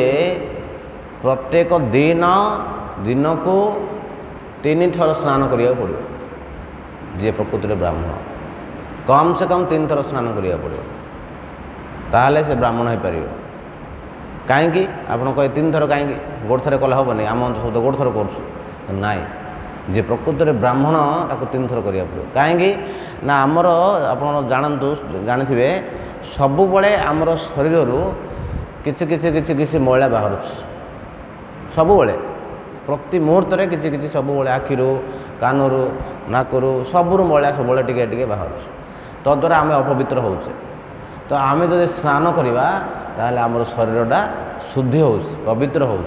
प्रत्येक दिन को 3 थर स्नान करिया पड़ो जी प्रकृति में ब्राह्मण कम से कम 3 थर स्नान करिया पड़ो ताहले से ब्राह्मण हो पार कहीं आप कहे 3 थर कहीं गोटे थर कले हेनी आम अंत गोटे थर कर नाई जी प्रकृत में ब्राह्मण ताको 3 थर करिया पड़ो कहीं ना आमर आप जानतु जानी सबुबले आमर शरीर किसी किसी किसी किसी मैला बाहर सबुबले प्रति मुहूर्त में किसी किसी सबुबले आखिरू कानरू नाकरू सबुर मैला सब टे बाहर तद्वारा आम अपवित्र हो तो आम जो स्नान करवा ताहले आमर शरीरटा शुद्धि हो पवित्र हो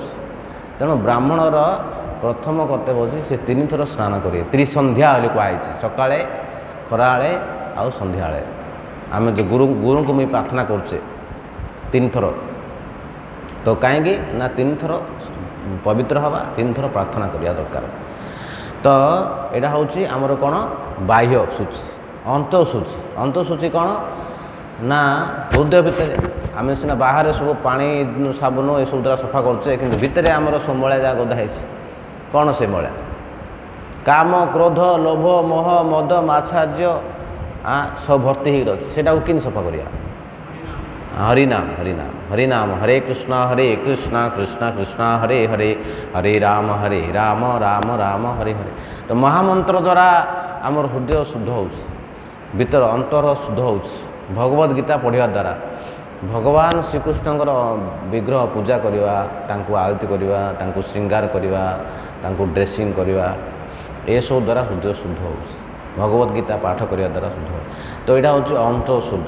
तेणु ब्राह्मणर प्रथम कर्तव्य होची से 3 थर स्नान करिए त्रिसंध्या बोली कहुई सकाळे खराळे आउ संध्याळे आम जो गुरु को मुझे प्रार्थना करुचे 3 थर तो कहीं ना 3 थर पवित्र हवा 3 थर प्रार्थना करिया दरकार तो यहाँ हूँ आमर कौन बाह्य सूची अंत सूची कौन ना हृदय भितर आम सीना बाहर सब पानी साबुन ये सब द्वारा सफा करुचे कि भितर आमर सब मैला जहाँ गदा है कौन से मैला काम क्रोध लोभ मोह मद मात्सर्य सब भर्ती हो रहा कि सफा करिया हरिनाम हरिनाम हरिनाम हरे कृष्ण कृष्ण कृष्ण हरे हरे हरे राम राम राम हरे हरे तो महामंत्र द्वारा आमर हृदय शुद्ध हो भीतर अंतर शुद्ध हो भगवद गीता पढ़िया द्वारा भगवान श्रीकृष्णकर विग्रह पूजा करवा आरती करवा श्रृंगार करवा ड्रेसिंग करवा ये सब द्वारा हृदय शुद्ध हो भगवद गीता पाठ करने द्वारा शुद्ध हो तो यहाँ हूँ अंत शुद्ध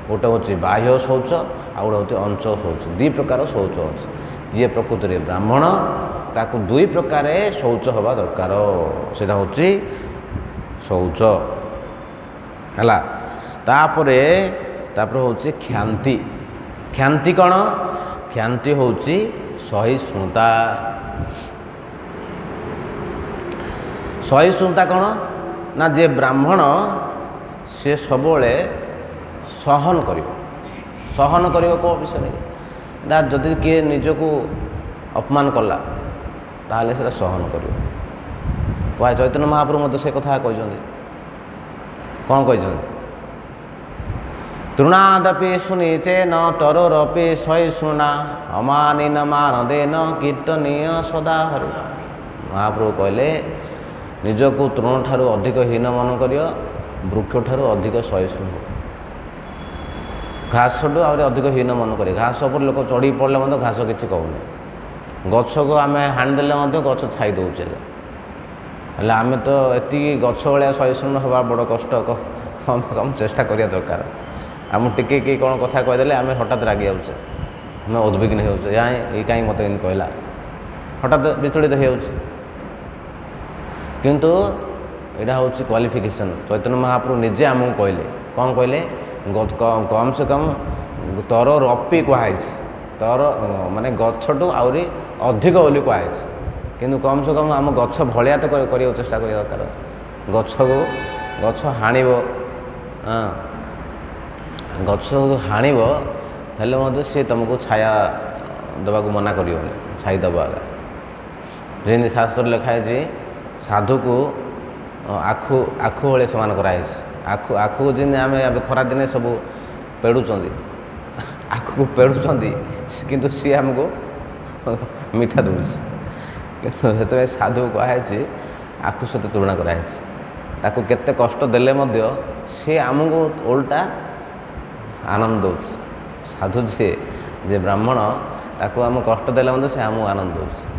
गोटे हूँ बाह्य शौच आ गोटे हूँ अंश शौच 2 प्रकार शौच अच्छे जी प्रकृति में ब्राह्मण ताकू 2 प्रकार शौच हवा दरकार से हूँ शौच है तापरे हूँ क्षांति क्षांति कौन क्षांति हूँ सहिष्णुता सहिष्णुता कौन ना जे ब्राह्मण से सबले सहन कर सहन कर विषय ना जदि किए निजको अपमान कला ताहले से सहन कर चैतन्य महाप्रभु मत से कथा कहते कौन कहते तृणादपि सुनीचे न तरोरपि सहिष्णुना अमानी न मानदे न कीर्तनीय सदा हरि महाप्रभु कहले निजको तृण ठारू अधिक हीन मन कर वृक्ष ठारू अधिक सहिष्णु घास ठू अधिक हीन मन करे घास पर लोक चढ़ी पड़े मत घास किसी कहूनी गछ को आम हाणिदेले गछ छाई दौचे हेल्ले आम तो एति गछ भाया सहिष्णु हवा बड़ कष्ट कम कम चेष्टा करिया दरकार आम टिके कि कौन कथा कहीदेले आम हठात रागि जाऊे आम उद्विग्न होचे ये कहीं मत एमती कहला हठात विचलित हो किंतु यहाँ हूँ क्वालिफिकेशन चैतन्य महाप्रभु निजे आमको कहले कौन कहले कम से कम तर रपी कहुई तर माने गछटू आहरी अधिक बोली कहुई किंतु कम से कम आम गछ भलिया तो करने चेष्टा करिया दरकार गछ को गछ हाणिब गछ हाणिब हेल्ले सी तुमको छाया देवाक मना कर छाई दबा जमी शास्त्र लिखाई साधु को आखु आखु भाई समान कराई आखु आखु जमी आम खरा दिने सब पेड़ुंट आखु को पेड़ुंट किंतु सी आमको मीठा दूसरी कितने साधु कहुई आखु सहित तुलना कराई ताकू केते कष्ट देले मध्य सी आमको ओल्टा आनंद दौर साधु जे ब्राह्मण ताकू आम कष्ट देले मध्य से आमको आनंद दौर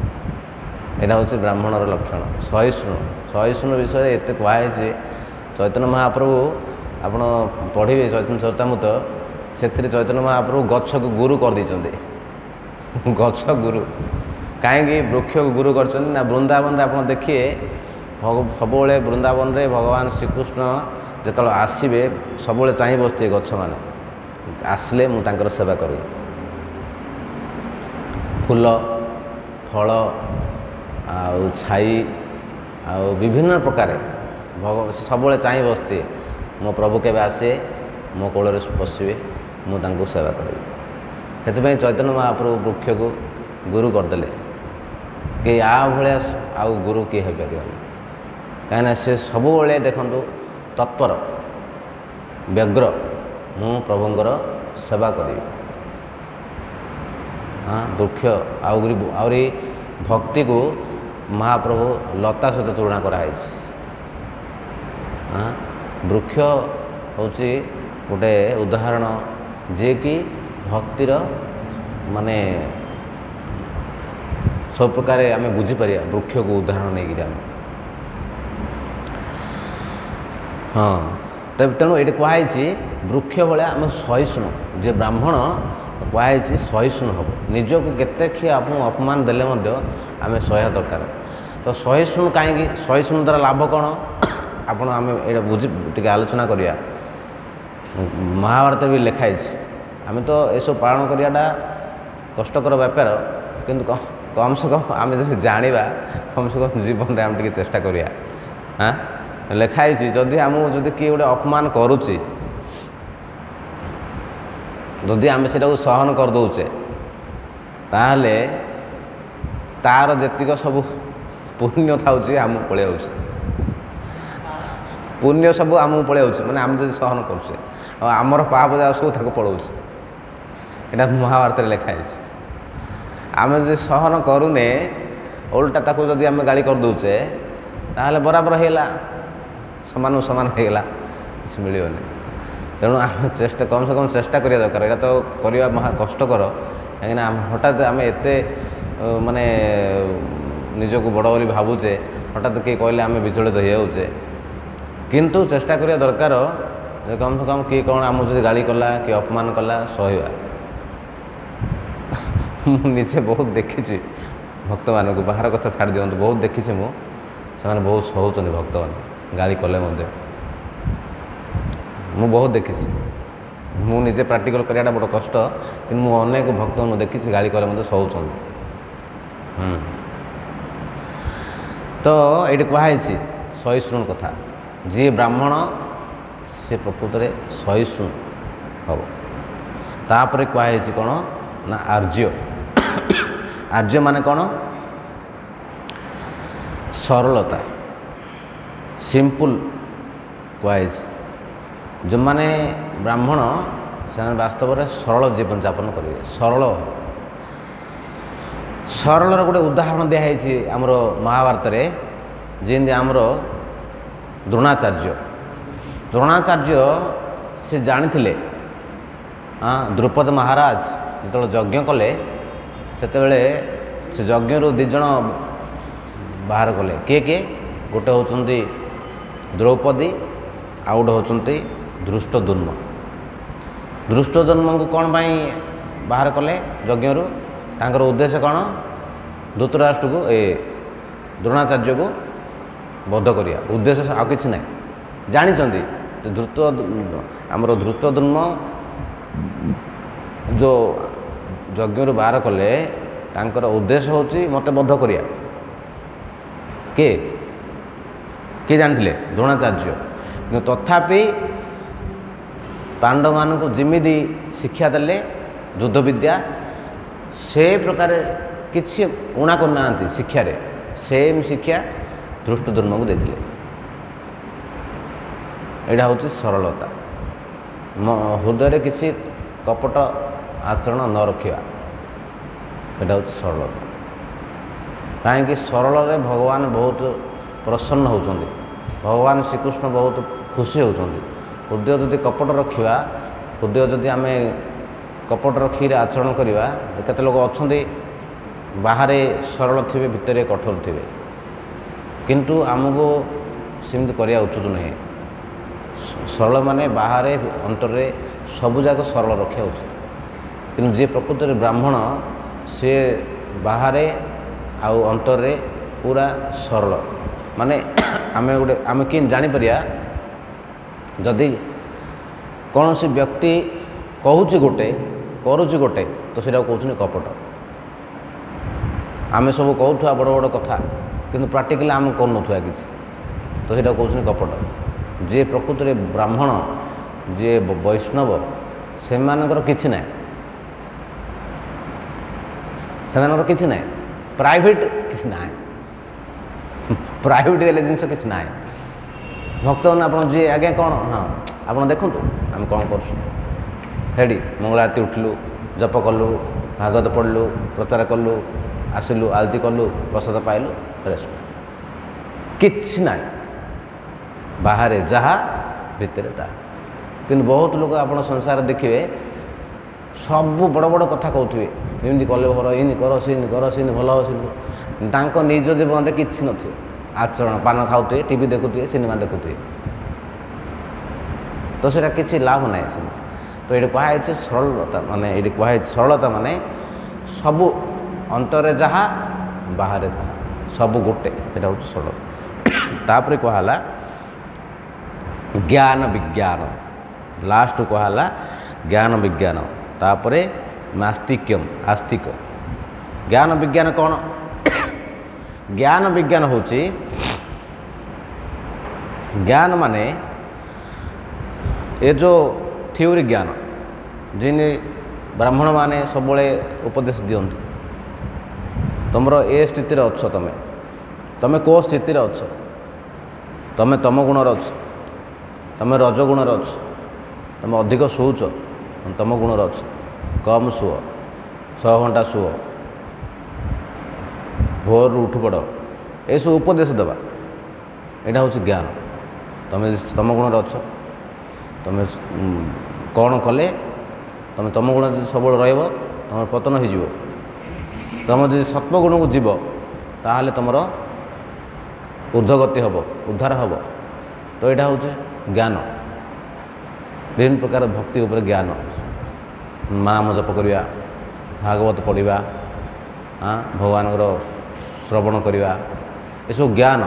यहाँ हूँ ब्राह्मणर लक्षण सहिष्णु सहिष्णु विषय एत कहुई चैतन्य महाप्रभु आप पढ़े चैतन्य चरितामृत से चैतन्य महाप्रभु गछ को गुरु कर देते गछ गुरु कहीं वृक्ष को गुरु कर वृंदावन आप देखिए सब वृंदावन रे भगवान श्रीकृष्ण जो आसवे सब चाह बसते गछ मैंने आसले मुझे सेवा करी फूल फल छाई विभिन्न प्रकार सब चाह बसते मो प्रभु के आसे मो कोल पशे मुझे सेवा करी से चैतन्य महाप्रभु वृक्ष को गुरु करदे कि आ भाया आउ गुरु किए हो पार कहीं से सब देखु तत्पर व्यग्र मु प्रभुंर सेवा करी हाँ वृक्ष आहरी भक्ति को महाप्रभु लता सहित तुलना कराई हाँ वृक्ष हूँ गोटे उदाहरण जे कि भक्तिर माने सब प्रकार आम बुझीपर वृक्ष को उदाहरण नहीं आम हाँ तेणु ये कहुई वृक्ष भाया आम सहिष्णु जे ब्राह्मण कहुई सहिष्णु हम निजक केते किए आप अपमान देले आम सह्य दरकार तो सहिष्णु कहीं सहिष्णु द्वारा लाभ कौन आपड़ आम ये बुझी टे आलोचना करिया महाभारत भी लिखाई आम तो यह पालन कराटा कष्टकर व्यापार किंतु कम से कम आम जो जाना कम से कम जीवन में आम टे चेष्टा करिया हाँ लिखाई जदि आम जदि किए गोटे अपमान करुच्ची जदि आम से सहन करदे ताहले तार जेतिक सब पुण्य था आम पलि पुण्य सब आम पलि माने आम जो सहन करुचे आमर पाप जा सब तक पलाऊँ यहाँ महाभारत लिखाई आम जो सहन करूने उल्टा ताको जदि आम गाली करदे ताहले बराबर होगा सामान सामान होगा किसी मिलनी तेणु आम चेष्टा कम से कम चेष्टा करिया दरकार यहाँ तो करवा महा कष्टकर कहीं हठात आम एत माने निजको बड़ बोली भावुचे हठात किए कहले आम विचलित हो जाऊे किंतु चेष्टा करिया दरकार कम से कम किए कौन आम जो गाली कला कि अपमान कला सहवा मुझे बहुत देखी भक्त मान को बाहर कथा छाड़ दिंतु बहुत देखी से बहुत सहूँ भक्त मान गाली कले मु बहुत देखी मुझे प्राक्टिकल कराटा बड़ कष्ट कि मुझे अनेक भक्त देखी गाली कले सहूँ तो ये कहुई सहिष्णु कथा जी ब्राह्मण से प्रकृत में सहिष्णु हम तापर कहुई कौन ना आर्य आर्य माने कौन सरलता सिंपल कहुई जो माने ब्राह्मण से वास्तव में सरल जीवन यापन करेंगे सरल सरलर गोटे उदाहरण दिखाई आमर महाभारत रे जेमती आमर द्रोणाचार्य से जानी द्रुपद महाराज जो यज्ञ कले से यज्ञ दिज बाहर कले किए गोटे होती द्रौपदी आउ गोटे होती धृष्टद्युम्न को कौन पाई बाहर कले यज्ञ तांकर उद्देश्य कौन धृतराष्ट्र को द्रोणाचार्य को बध करिया उद्देश्य आ कि ना जानी आमर धृष्टद्युम्न जो यज्ञ बाहर कले तांकर उद्देश्य होची मते बध करिया किए जानी द्रोणाचार्य तथापि पांडव मान को जिमिदी शिक्षा देले युद्ध विद्या से प्रकार किसी उणा करना शिक्षार सेम शिक्षा धृष्टद्युम्न को देते यहाँ हूँ सरलता हृदय किसी कपट आचरण न रखा यहाँ हूँ सरलता कहीं सरल भगवान बहुत प्रसन्न होती भगवान श्रीकृष्ण बहुत खुशी होती हृदय जदि कपट रखा हृदय जदि आम कपट रखी आचरण करवा केते लोक अच्छा बाहर सरल थे भितर कठोर थे किंतु आमको सेमती करवा उचित नुहे सरल माने बाहर अंतर सबुजाक सरल रखा उचित कि जी प्रकृत में ब्राह्मण सी बाहर आउ अंतर पूरा सरल माने आम गोटे आम कि जापर जदि कौन सी व्यक्ति कहूँ गोटे करुच्ची गोटे तो सीटा कहते कपट आम सब कहूँ बड़ बड़ कथा किंतु प्राक्टिकली आम करूँ कि तो सीटा कहते कपट जी प्रकृत में ब्राह्मण जी वैष्णव से किसी ना से किसी ना प्राइवेट किसी ना प्राइवेट वाले जिन किसी ना भक्त मैंने आप जी आज्ञा कौन हाँ आप देखूँ आम कौन करी मंगल आरती उठिलु जप कलु भागवत पढ़लु प्रचार कलु आसिलु आलती कलु प्रसाद पाइलु रेस्ट किछि ना बाहर जहाँ भितर ता कि बहुत लोग आप संसार देखिए सब बड़ बड़ कथा कहते एमती कले भर इन कर सी भल हम निज जीवन में किसी न आचरण पान खाऊे टीवी देखुए सिनेमा देखुए तो सीटा किसी लाभ ना तो ये कहुई सरलता माने ये कहुई सरलता माने सबू अंतर जहाँ बाहर ताहा सबू गोटे यहाँ हूँ सरल तापर कहला ज्ञान विज्ञान लास्ट कहला ज्ञान विज्ञान तापर नास्तिक्यम आस्तिक ज्ञान विज्ञान कौन ज्ञान विज्ञान हूँ ज्ञान माने ये जो थ्योरी ज्ञान जिन ब्राह्मण माने सब उपदेश दिंतु तुम ए स्थिति अच्छ तुम कौ स्थिति अच्छ तुम तम गुणर अच्छ तुम रजगुण अच्छ तुम अधिक शोच तम गुणर अच्छ कम शुओ 6 घंटा शुओ भोर उठ पड़ ये सब उपदेश देवा यहाँ हूँ ज्ञान तुम तम गुणर अच्छ तुम कौन कले तुम तम गुण जो सब रही तुम पतन हो तुम जो सत्वगुण को जीव ताहले तुमर ऊर्ध्वगति हम उद्धार हम तो यहाँ हूँ ज्ञान विभिन्न प्रकार भक्ति उपर ज्ञान नाम जप करवा भागवत पढ़ा हाँ भगवान श्रवण करवा ये सब ज्ञान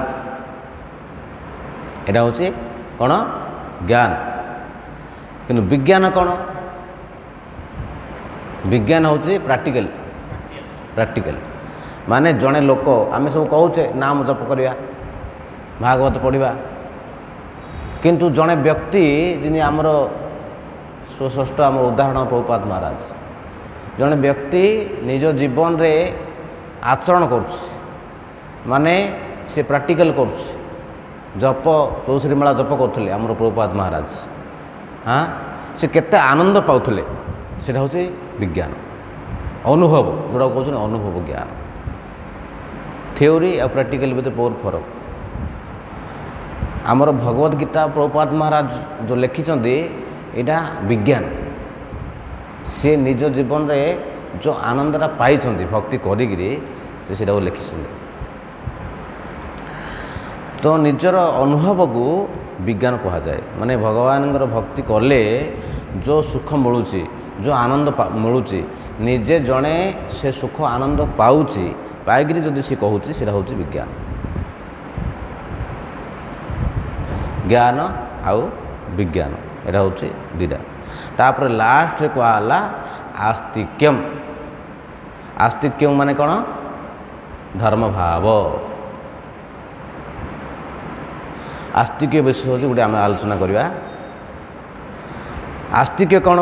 यहाँ हूँ कौन ज्ञान कि विज्ञान कौन विज्ञान हूँ प्रैक्टिकल माने जड़े लोक आम सब कहे नाम जप करवा भागवत पढ़ा किंतु जड़े व्यक्ति जिन आमर ସୁସ୍ପଷ୍ଟ ଆମର ଉଦାହରଣ ପ୍ରଭୁପାଦ ମହାରାଜ। ଜଣେ ବ୍ୟକ୍ତି ନିଜ ଜୀବନରେ ଆଚରଣ କରୁଛି, ମାନେ ସେ ପ୍ରାକ୍ଟିକାଲ କରୁଛି। ଜପ 64 ମାଳା ଜପ କରୁଥିଲେ ଆମର ପ୍ରଭୁପାଦ ମହାରାଜ, ସେ କେତେ ଆନନ୍ଦ ପାଉଥିଲେ, ସେଇଟା ହେଉଛି ବିଜ୍ଞାନ, ଅନୁଭବ, ଯେଉଁଟା କହୁଛନ୍ତି ଅନୁଭବ ଜ୍ଞାନ। ଥିଓରି ଆଉ ପ୍ରାକ୍ଟିକାଲ ଭିତରେ ବହୁତ ଫରକ। ଆମର ଭଗବତ ଗୀତା ପ୍ରଭୁପାଦ ମହାରାଜ ଯେଉଁ ଲେଖିଛନ୍ତି ଏଇଟା ବିଜ୍ଞାନ। ସେ ନିଜ ଜୀବନରେ ଯେଉଁ ଆନନ୍ଦଟା ପାଇଛନ୍ତି ଭକ୍ତି କରିକିରି ସେ ସେଇଟାକୁ ଲେଖିଛନ୍ତି। ତ ନିଜର ଅନୁଭବକୁ ବିଜ୍ଞାନ କୁହାଯାଏ। ମାନେ ଭଗବାନଙ୍କର ଭକ୍ତି କଲେ ଯେଉଁ ସୁଖ ମିଳୁଛି, ଯେଉଁ ଆନନ୍ଦ ମିଳୁଛି, ନିଜେ ଜଣେ ସେ ସୁଖ ଆନନ୍ଦ ପାଉଛି, ପାଇକିରି ଯଦି ସେ କହୁଛି ସେଇଟା ହେଉଛି ବିଜ୍ଞାନ। ଜ୍ଞାନ ଆଉ ବିଜ୍ଞାନ ଏଇଟା ହେଉଛି ଦୁଇଟା। ତାପରେ ଲାଷ୍ଟରେ କୁହାହେଲା ଆସ୍ତିକ୍ୟମ୍। ଆସ୍ତିକ୍ୟମ୍ ମାନେ କ'ଣ? ଧର୍ମଭାବ। ଆସ୍ତିକ୍ୟ ବିଷୟ ହେଉଛି ଗୋଟେ ଆମେ ଆଲୋଚନା କରିବା। ଆସ୍ତିକ୍ୟ କ'ଣ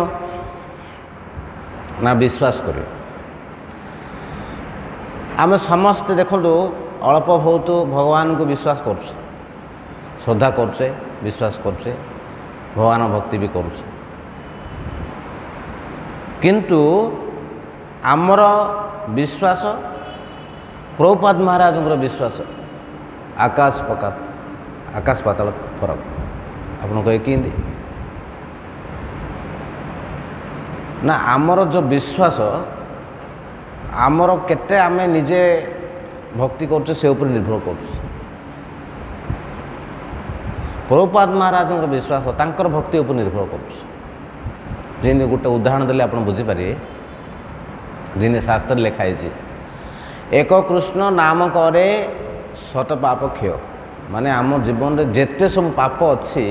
ନା ବିଶ୍ୱାସ କରିବା। ଆମେ ସମସ୍ତେ ଦେଖନ୍ତୁ ଅଳ୍ପ ବହୁତ ଭଗବାନଙ୍କୁ ବିଶ୍ୱାସ କରୁଛେ, ଶ୍ରଦ୍ଧା କରୁଛେ, ବିଶ୍ୱାସ କରୁଛେ, ଭଗବାନ ଭକ୍ତି ବି କରୁଛେ। କିନ୍ତୁ ଆମର ବିଶ୍ୱାସ ପ୍ରଭୁପାଦ ମହାରାଜଙ୍କର ବିଶ୍ୱାସ ଆକାଶ ପାତାଳ ଫରକ। ଆପଣ କହିବେ କେମିତି? ନା ଆମର ଯେଉଁ ବିଶ୍ୱାସ, ଆମର କେତେ ଆମେ ନିଜେ ଭକ୍ତି କରୁଛେ ସେ ଉପରେ ନିର୍ଭର କରୁଛୁ। ପ୍ରଭୁପାଦ ମହାରାଜଙ୍କର ବିଶ୍ୱାସ ତାଙ୍କର ଭକ୍ତି ଉପରେ ନିର୍ଭର କରୁଛି। ଯେମିତି ଗୋଟେ ଉଦାହରଣ ଦେଲେ ଆପଣ ବୁଝିପାରିବେ, ଯେମିତି ଶାସ୍ତ୍ରରେ ଲେଖା ହେଇଛି, ଏକ କୃଷ୍ଣ ନାମ କରେ ଶତ ପାପ କ୍ଷୟ। ମାନେ ଆମ ଜୀବନରେ ଯେତେ ସବୁ ପାପ ଅଛି,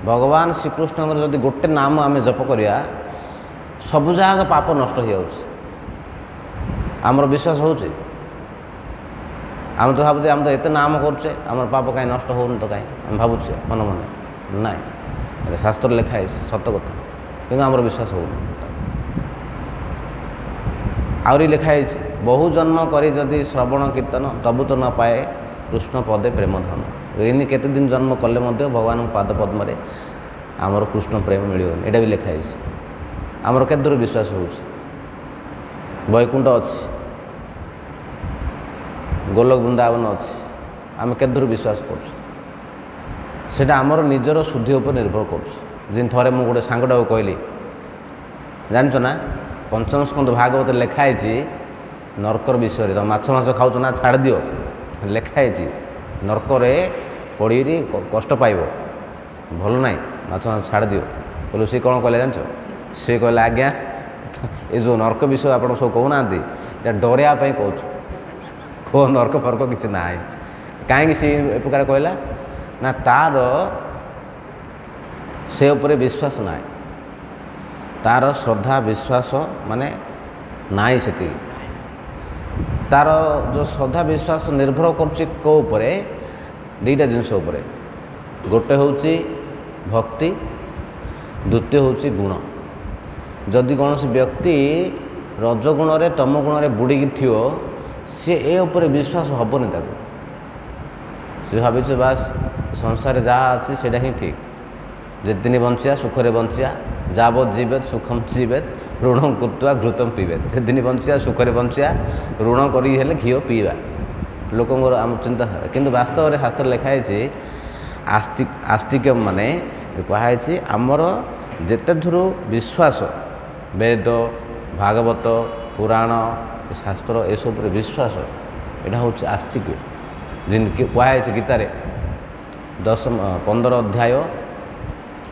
ଭଗବାନ ଶ୍ରୀକୃଷ୍ଣଙ୍କର ଯଦି ଗୋଟେ ନାମ ଆମେ ଜପ କରିବା, ସବୁ ଯାକ ପାପ ନଷ୍ଟ ହୋଇଯାଉଛି। ଆମର ବିଶ୍ୱାସ ହେଉଛି? ଆମେ ତ ଭାବୁଛେ ଆମେ ତ ଏତେ ନାମ କରୁଛେ, ଆମର ପାପ କାହିଁ ନଷ୍ଟ ହେଉନି ତ କାହିଁ ଆମେ ଭାବୁଛେ ମନେ ମନେ। ନାଇଁ, ଏଟା ଶାସ୍ତ୍ରରେ ଲେଖା ହେଇଛି, ସତ କଥା, କିନ୍ତୁ ଆମର ବିଶ୍ୱାସ ହେଉନି। ଆହୁରି ଲେଖା ହେଇଛି, ବହୁ ଜନ୍ମ କରି ଯଦି ଶ୍ରବଣ କୀର୍ତ୍ତନ ତବୁ ତ ନ ପାଏ କୃଷ୍ଣ ପଦେ ପ୍ରେମ ଧନ। ଏମିତି କେତେ ଦିନ ଜନ୍ମ କଲେ ମଧ୍ୟ ଭଗବାନଙ୍କ ପାଦ ପଦ୍ମରେ ଆମର କୃଷ୍ଣ ପ୍ରେମ ମିଳିବନି, ଏଇଟା ବି ଲେଖା ହେଇଛି। ଆମର କେତେ ଦୂର ବିଶ୍ୱାସ ହେଉଛି? ବୈକୁଣ୍ଠ ଅଛି, ଗୋଲକ ବୃନ୍ଦାବନ ଅଛି, ଆମେ କେତେ ଦୂର ବିଶ୍ୱାସ କରୁଛୁ? ସେଇଟା ଆମର ନିଜର ଶୁଦ୍ଧି ଉପରେ ନିର୍ଭର କରୁଛି। ଯେମିତି ଥରେ ମୁଁ ଗୋଟେ ସାଙ୍ଗଟାକୁ କହିଲି, ଜାଣିଛ ନା ପଞ୍ଚମ ସ୍କନ୍ଧ ଭାଗବତରେ ଲେଖା ହେଇଛି ନର୍କର ବିଷୟରେ। ତୁମେ ମାଛ ଖାଉଛ ନା, ଛାଡ଼ି ଦିଅ, ଲେଖା ହେଇଛି ନର୍କରେ ପଡ଼ିକିରି କଷ୍ଟ ପାଇବ, ଭଲ ନାହିଁ, ମାଛ ଛାଡ଼ି ଦିଅ। କହିଲେ ସିଏ କ'ଣ କହିଲେ ଜାଣିଛ? ସିଏ କହିଲେ ଆଜ୍ଞା ଏ ଯେଉଁ ନର୍କ ବିଷୟ ଆପଣ ସବୁ କହୁନାହାନ୍ତି, ଏଇଟା ଡରେଇବା ପାଇଁ କହୁଛୁ, କେଉଁ ନର୍କ ଫର୍କ କିଛି ନାହିଁ। କାହିଁକି ସେ ଏ ପ୍ରକାର କହିଲା? ନା ତାର ସେ ଉପରେ ବିଶ୍ୱାସ ନାହିଁ, ତାର ଶ୍ରଦ୍ଧା ବିଶ୍ୱାସ ମାନେ ନାହିଁ ସେତିକି। ତାର ଯେଉଁ ଶ୍ରଦ୍ଧା ବିଶ୍ୱାସ ନିର୍ଭର କରୁଛି କେଉଁ ଉପରେ? ଦୁଇଟା ଜିନିଷ ଉପରେ। ଗୋଟେ ହେଉଛି ଭକ୍ତି, ଦ୍ୱିତୀୟ ହେଉଛି ଗୁଣ। ଯଦି କୌଣସି ବ୍ୟକ୍ତି ରଜଗୁଣରେ ତମ ଗୁଣରେ ବୁଡ଼ିକି ଥିବ, ସେ ଏ ଉପରେ ବିଶ୍ୱାସ ହେବନି ତାକୁ। ସେ ଭାବିଛି ବାସ୍ ସଂସାରରେ ଯାହା ଅଛି ସେଇଟା ହିଁ ଠିକ୍, ଯେତେଦିନ ବଞ୍ଚିବା ସୁଖରେ ବଞ୍ଚିବା, ଯାବତ୍ ଜୀବେତ୍ ସୁଖମ୍ ଜୀବେତ୍ ଋଣଂ କୃତ୍ୱା ଘୃତମ୍ ପିବେତ୍। ଯେତେଦିନ ବଞ୍ଚିବା ସୁଖରେ ବଞ୍ଚିବା, ଋଣ କରିକି ହେଲେ ଘିଅ ପିଇବା, ଲୋକଙ୍କର ଆମ ଚିନ୍ତାଧାରା। କିନ୍ତୁ ବାସ୍ତବରେ ଶାସ୍ତ୍ରରେ ଲେଖା ହେଇଛି ଆସ୍ତିକ୍ୟ ମାନେ କୁହାହେଇଛି ଆମର ଯେତେ ଦୂର ବିଶ୍ୱାସ, ବେଦ, ଭାଗବତ, ପୁରାଣ, ଶାସ୍ତ୍ର ଏସବୁ ଉପରେ ବିଶ୍ୱାସ, ଏଇଟା ହେଉଛି ଆସ୍ତିକ୍ୟ। ଯେମିତି କୁହାହେଇଛି ଗୀତାରେ 15 ଅଧ୍ୟାୟ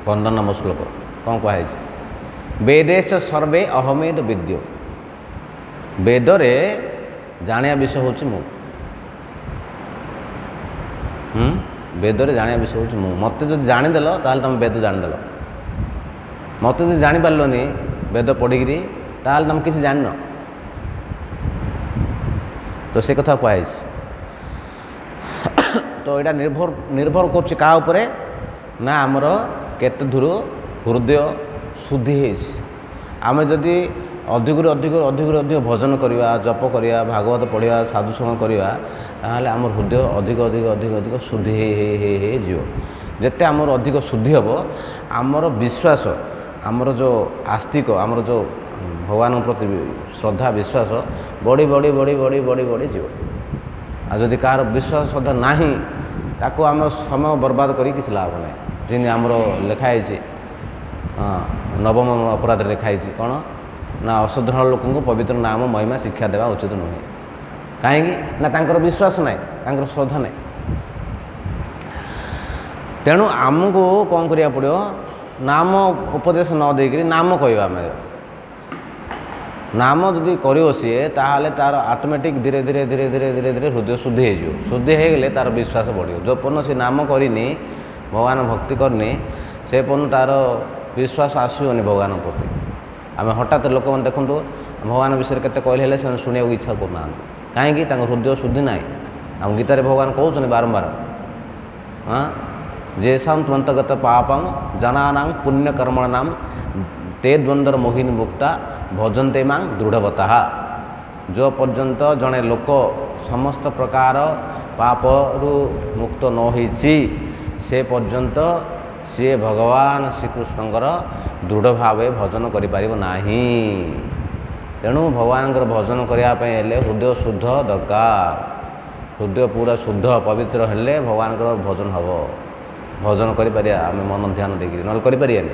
15 ନମ୍ବର ଶ୍ଲୋକ, କ'ଣ କୁହାହେଇଛି? ବେଦେଶ ସର୍ବେ ଅହମେଦ ବିଦ୍ୟ। ବେଦରେ ଜାଣିବା ବିଷୟ ହେଉଛି ମୁଁ। ବେଦରେ ଜାଣିବା ବିଷୟ ହେଉଛି ମୁଁ। ମୋତେ ଯଦି ଜାଣିଦେଲ ତାହେଲେ ତୁମେ ବେଦ ଜାଣିଦେଲ। ମୋତେ ଯଦି ଜାଣିପାରିଲନି ବେଦ ପଢ଼ିକିରି, ତାହେଲେ ତୁମେ କିଛି ଜାଣିନ। ତ ସେ କଥା କୁହାହେଇଛି। ତ ଏଇଟା ନିର୍ଭର କରୁଛି କାହା ଉପରେ? ନା ଆମର କେତେ ଦୂର ହୃଦୟ शुद्धि आम जदि अधिक अधिक भजन करवा जप करवा भागवत पढ़ा साधुसंग करवा ताहले आम हृदय अधिक अधिक अधिक अधिक शुद्धि हो जिते आमर अधिक शुद्धि हम आमर विश्वास आमर जो आस्तिक आमर जो भगवान प्रति श्रद्धा विश्वास बढ़ी बढ़ी बढ़ी बढ़ी बढ़ी बढ़ी जीव आ जदि कार विश्वास श्रद्धा नहीं ताको आम समय बर्बाद करी किसी लाभ ना जिन आमर लिखाई नवम अपराध लिखाई कौन ना असाधारण लोक पवित्र नाम महिमा शिक्षा देवा उचित नुहे कहीं ना तांकर विश्वास ना तांकर श्रद्धा ना तेणु आमको कौन करिया पड़ो नाम उपदेश न देकरी नाम कहवा आम नाम जदि कर सी ताहले तार ऑटोमेटिक धीरे धीरे धीरे धीरे धीरे धीरे हृदय शुद्धि हो शुद्धि होगले तार विश्वास बढ़ो जो पर्न से नाम करनी भगवान भक्ति करनी से पर्न तार विश्वास आसोनी भगवान प्रति आम हठात लोक मैंने देखूँ भगवान विषय के कहले से शुणा इच्छा करना कहीं हृदय शुद्धि ना आम गीतार भगवान कहते बारंबार हाँ जेसां त्वंतगत पापं जनानां पुण्यकर्मणां ते द्वंद्वर मोहिनी मुक्ता भजन्ते मां दृढ़वतः जो पर्यंत जड़े लोक समस्त प्रकार पापरु मुक्त न होइछि से पर्यंत सी भगवान श्रीकृष्णकर दृढ़ भाव भजन करिपारिबो नाही तेणु भगवान भजन करने हृदय शुद्ध दरकार हृदय पूरा शुद्ध पवित्र हेले भगवान भजन हम भजन करें आम मन ध्यान देकर ना करें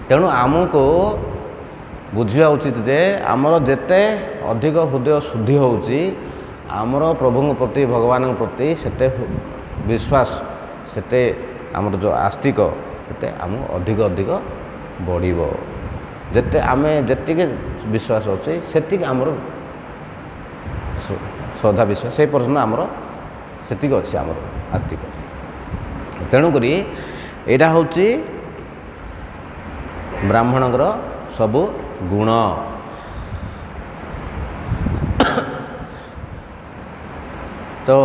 तेणु आमको बुझा उचित जे आमर जेते अधिक हृदय शुद्धि होउची आमर प्रभु प्रति भगवान प्रति सेते विश्वास सेते आमर जो आस्तिक सेते आम अधिक अधिक बढ़िबो जेते आमे जेतिके विश्वास अच्छे सेति आमर श्रद्धा विश्वास से पर्यटन आमर सेतिक अच्छे आमर आस्तिक तेणुक यहाँ हूँ ब्राह्मणकर सबु गुण तो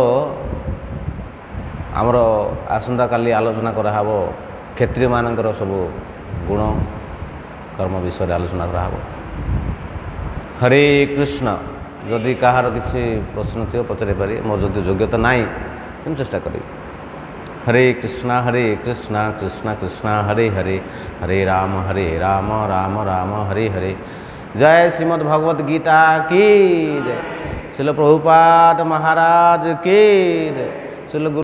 आमर आसंता काली आलोचना कराहब क्षत्रिय मानकर सबु गुण कर्म विषय आलोचना कराहब हरे कृष्ण जदि कहार किसी प्रश्न थी पचारि पारे मोर जदि योग्यता नाई तो चेष्टा करी हरे कृष्णा कृष्ण कृष्ण हरे हरे हरे राम राम राम हरे हरे जय श्रीमद् भगवत गीता की जय श्रील प्रभुपाद महाराज की जय श्रील